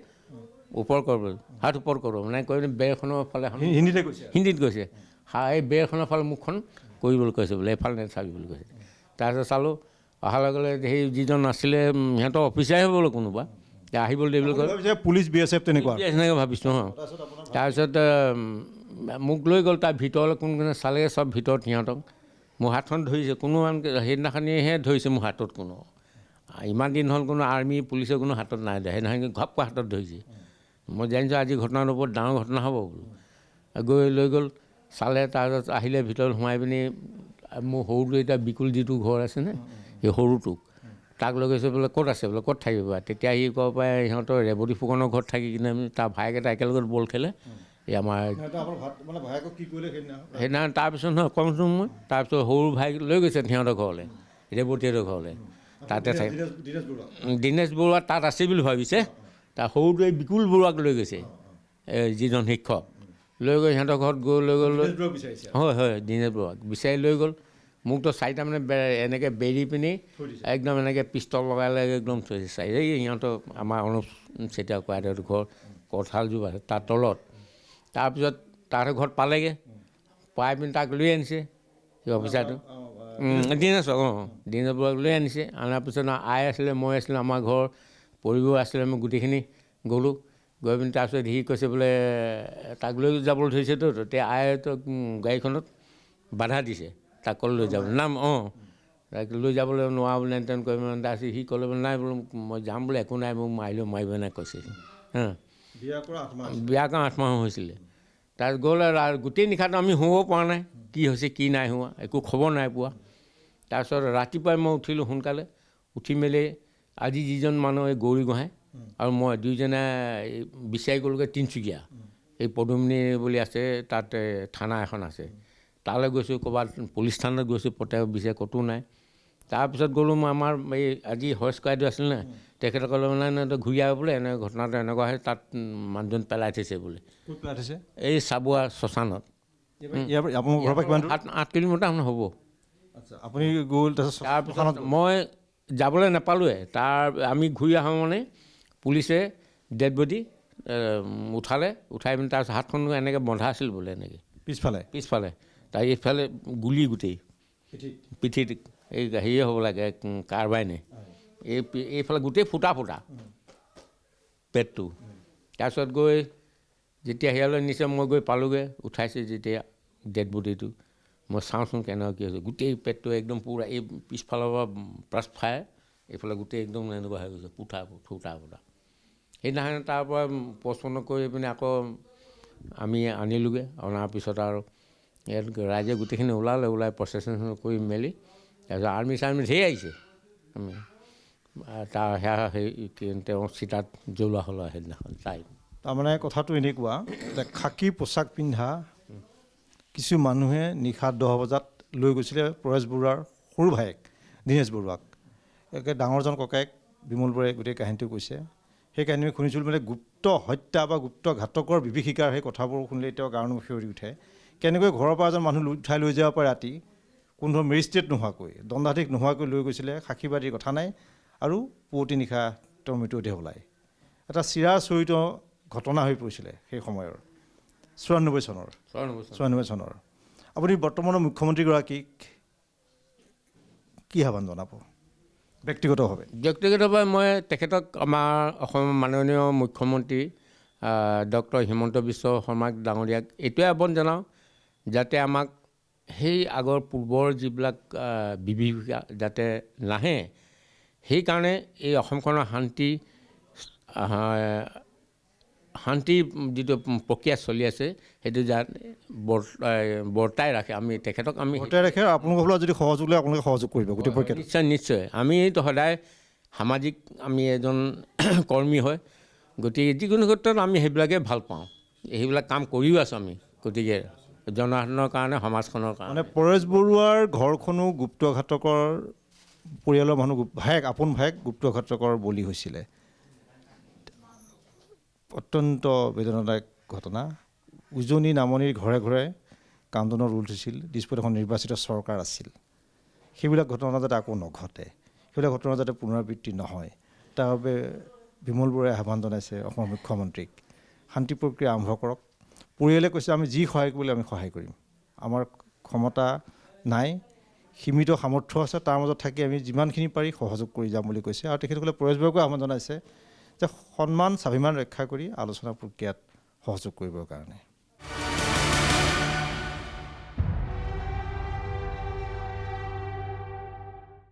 ওপৰ কৰিব, হাত ওপৰ কৰিব, মানে কৈ বেৰখনৰ ফালে হিন্দীত কৈছে, এই বেৰখনৰ ফালে মুখখন কৰিবলৈ কৈছে বোলে, এইফালে নেচাবি বুলি কৈছে। তাৰপিছত চালোঁ, অহাৰ লগে সেই যিজন আছিলে সিহঁতৰ অফিচাৰে হ'বলৈ কোনোবা, আহিবলৈ দেই বুলি ক'লে, পুলিচ BSF তেনেকুৱা এনেকৈ ভাবিছোঁ। তাৰপিছত মোক লৈ গ'ল তাৰ ভিতৰলৈ, কোনে চালেগৈ চব ভিতৰত সিহঁতক। মোৰ হাতখন ধৰিছে, কোনো সেইদিনাখনিহে ধৰিছে মোৰ হাতত, কোনো ইমান দিন হ'ল কোনো আৰ্মি পুলিচে কোনো হাতত নাই ধৰে, সেইদিনাখনি ঘপকৈ হাতত ধৰিছে। মই জানিছোঁ আজি ঘটনাটোৰ ওপৰত ডাঙৰ ঘটনা হ'ব বোলো। গৈ লৈ গ'ল, চালে, তাৰপিছত আহিলে ভিতৰত সোমাই পিনি মোৰ সৰুটো এতিয়া বিকুল যিটো ঘৰ আছেনে, সেই সৰুটোক তাক লৈ গৈছে বোলে, ক'ত আছে বোলে, ক'ত থাকিব? তেতিয়া সি ক'ব পাৰে সিহঁতৰ ৰেৱতী ফুকনৰ ঘৰত থাকি কিনে তাৰ ভায়েকেইটা একেলগত বল খেলে। এই আমাৰ সেইদিনা তাৰপিছত নহয় কমচোন মই, তাৰপিছত সৰু ভাইক লৈ গৈছে সিহঁতৰ ঘৰলৈ, ৰেৱতীহঁতৰ ঘৰলৈ, তাতে থাকে। দীনেশ বৰুৱা তাত আছে বুলি ভাবিছে, তাৰ সৰুটোৱে বিকুল বৰুৱাক লৈ গৈছে, যিজন শিক্ষক, লৈ গৈ সিহঁতৰ ঘৰত লৈ গ'ল। হয়, দীনেশ বৰুৱাক বিচাৰি লৈ গ'ল। মোকতো 4টা মানে এনেকৈ বেৰি পিনি একদম এনেকৈ পিষ্টল লগাই একদম থৈছে। এই সিহঁতৰ আমাৰ অনুপ চেতিয়া কোৱাইদেউৰ ঘৰ কঁঠালজোপ আছে তাৰ তলত। তাৰপিছত তাৰ ঘৰত পালেগৈ, পাই পিনি তাক লৈ আনিছে সেই অফিচাৰটো, দীনেশক। দীনেশ বৰুৱাক লৈ আনিছে। অনাৰ পিছত আই আছিলে, মই আছিলোঁ, আমাৰ ঘৰ পৰিবোৰ আছিলে, আমি গোটেইখিনি গ'লোঁ। গৈ পিনি তাৰপিছত সি কৈছে বোলে তাক লৈ যাবলৈ ধৰিছেতো, তেতিয়া আইতো গাড়ীখনত বাধা দিছে, তাক ক'লে লৈ যাবলৈ তাক লৈ যাবলৈ নোৱাৰা বুলি এনেকৈ কৰি তাৰপিছত সি ক'লে বোলে নাই বোলো মই যাম বোলে, একো নাই, মোক মাৰিলেও মাৰিব নাই কৈছে। বিয়া কৰা 8 মাহ হৈছিলে। তাৰপিছত গ'ল, আৰু গোটেই নিশাটো আমি শুব পৰা নাই, কি হৈছে কি নাই হোৱা, একো খবৰ নাই পোৱা। তাৰপিছত ৰাতিপুৱাই মই উঠিলোঁ সোনকালে, উঠি মেলি আজি যিজন মানুহ এই গৌৰী গোহাঁই আৰু মই দুইজনে বিচাৰি গ'লোগৈ তিনিচুকীয়া, এই পদুমনি বুলি আছে, তাত থানা এখন আছে, তালৈ গৈছোঁ। ক'ৰবাত পুলিচ থানাত গৈছোঁ, প্ৰত্যেক বিচাৰি ক'তো নাই। তাৰপিছত গ'লোঁ মই আমাৰ এই আজি হজ কৰাই আছিল নে তেখেতে ক'লে মানে ঘূৰি আহিব বোলে এনে ঘটনাটো এনেকুৱা হয় তাত মানুহজন পেলাই থৈছে বোলে ক'ত পেলাই থৈছে? এই চাবুৱা শ্মশানত। আপোনাৰ ঘৰৰ পৰা কিমান দূৰ? 7-8 কিলোমিটাৰ মানে হ'ব। আচ্ছা, আপুনি গ'ল তাৰপিছত মই যাবলৈ নাপালোৱে। আমি ঘূৰি আহোঁ মানে পুলিচে ডেড বডি উঠাই পিনি তাৰপিছত হাতখন এনেকৈ বন্ধা আছিল বোলে এনেকৈ পিছফালে তাৰ এইফালে গুলি গোটেই পিঠিত এই হেৰিয়ে হ'ব লাগে কাৰ্বাইনে এইফালে গোটেই ফুটা পেটটো। তাৰপিছত গৈ যেতিয়া সেয়ালৈ নিছে মই গৈ পালোঁগৈ, উঠাইছে যেতিয়া ডেড বডিটো মই চাওঁচোন কেনেকুৱা কি হৈছে। গোটেই পেটটো একদম পূৰা এই পিছফালৰ পৰা ব্ৰাছ ফাই এইফালে গোটেই একদম এনেকুৱা হৈ গৈছে ফুটা। সেইদিনাখন তাৰপৰা পষ্টমৰ্টম কৰি পিনে আকৌ আমি আনিলোগৈ। অনাৰ পিছত আৰু ইয়াত ৰাইজে গোটেইখিনি ওলাই প্ৰচেছন কৰি মেলি তাৰপিছত আৰ্মি ঢেৰ আহিছে। তেওঁ চিতাত জ্বলোৱা হ'ল সেইদিনাখন চাই। তাৰমানে কথাটো এনেকুৱা যে খাকী পোচাক পিন্ধা কিছু মানুহে নিশা 10 বজাত লৈ গৈছিলে পৰেশ বৰুৱাৰ সৰু ভায়েক দীনেশ বৰুৱাক। একে ডাঙৰজন ককায়েক বিমল বৰুৱাই গোটেই কাহিনীটো কৈছে। সেই কাহিনী শুনিছিলোঁ মানে গুপ্ত হত্যা বা গুপ্ত ঘাতকৰ বিভীষিকাৰ সেই কথাবোৰ শুনিলে এতিয়াও গাৰ নোম শিয়ৰি উঠে। কেনেকৈ ঘৰৰ পৰা এজন মানুহ উঠাই লৈ যাব পাৰে ৰাতি, কোনো ধৰণৰ মেজিষ্ট্ৰেট নোহোৱাকৈ, দণ্ডাধীশ নোহোৱাকৈ লৈ গৈছিলে, সাক্ষীবাদীৰ কথা নাই, আৰু পুৱতি নিশা তেওঁৰ মৃতদেহ ওলায়। এটা চিৰাচৰিত ঘটনা হৈ পৰিছিলে সেই সময়ৰ 94 চনৰ। আপুনি বৰ্তমানৰ মুখ্যমন্ত্ৰীগৰাকীক কি আহ্বান জনাব ব্যক্তিগতভাৱে? মই তেখেতক আমাৰ অসমৰ মাননীয় মুখ্যমন্ত্ৰী ডক্টৰ হিমন্ত বিশ্ব শৰ্মা ডাঙৰীয়াক এইটোৱে আহ্বান জনাওঁ যাতে আমাক সেই আগৰ পূৰ্বৰ যিবিলাক বিভীষিকা যাতে নাহে, সেইকাৰণে এই অসমখনৰ শান্তি যিটো প্ৰক্ৰিয়া চলি আছে সেইটো যাতে বৰ্তাই ৰাখে। আমি তেখেতক বৰ্তাই ৰাখে। আপোনালোকৰ ফালে যদি সহযোগ লয় আপোনালোকে সহযোগ কৰিব গোটেই প্ৰক্ৰিয়া? নিশ্চয়। আমিতো সদায় সামাজিক আমি এজন কৰ্মী হয়, গতিকে যিকোনো ক্ষেত্ৰত আমি সেইবিলাকে ভাল পাওঁ, সেইবিলাক কাম কৰিও আছোঁ আমি। গতিকে জনসাধাৰণৰ কাৰণে, সমাজখনৰ কাৰণে। মানে পৰেশ বৰুৱাৰ ঘৰখনো গুপ্তঘাতকৰ পৰিয়ালৰ মানুহ আপোন ভায়েক গুপ্তঘাতকৰ বলি হৈছিলে। অত্যন্ত বেদনাদায়ক ঘটনা। উজনি নামনিৰ ঘৰে ঘৰে কান্দোনৰ ৰোল থৈছিল। দিছপুৰত এখন নিৰ্বাচিত চৰকাৰ আছিল। সেইবিলাক ঘটনা যাতে আকৌ নঘটে, সেইবিলাক ঘটনা যাতে পুনৰাবৃত্তি নহয়, তাৰ বাবে বিমল বৰুৱাই আহ্বান জনাইছে অসমৰ মুখ্যমন্ত্ৰীক, শান্তি প্ৰক্ৰিয়া আৰম্ভ কৰক। পৰিয়ালে কৈছে আমি যি সহায় কৰিলে আমি সহায় কৰিম, আমাৰ ক্ষমতা নাই, সীমিত সামৰ্থ্য আছে, তাৰ মাজত থাকি আমি যিমানখিনি পাৰি সহযোগ কৰি যাম বুলি কৈছে। আৰু তেখেতসকলে পৰেশ বৰুৱাকো আহ্বান জনাইছে যে সন্মান স্বাভিমান ৰক্ষা কৰি আলোচনা প্ৰক্ৰিয়াত সহযোগ কৰিবৰ কাৰণে।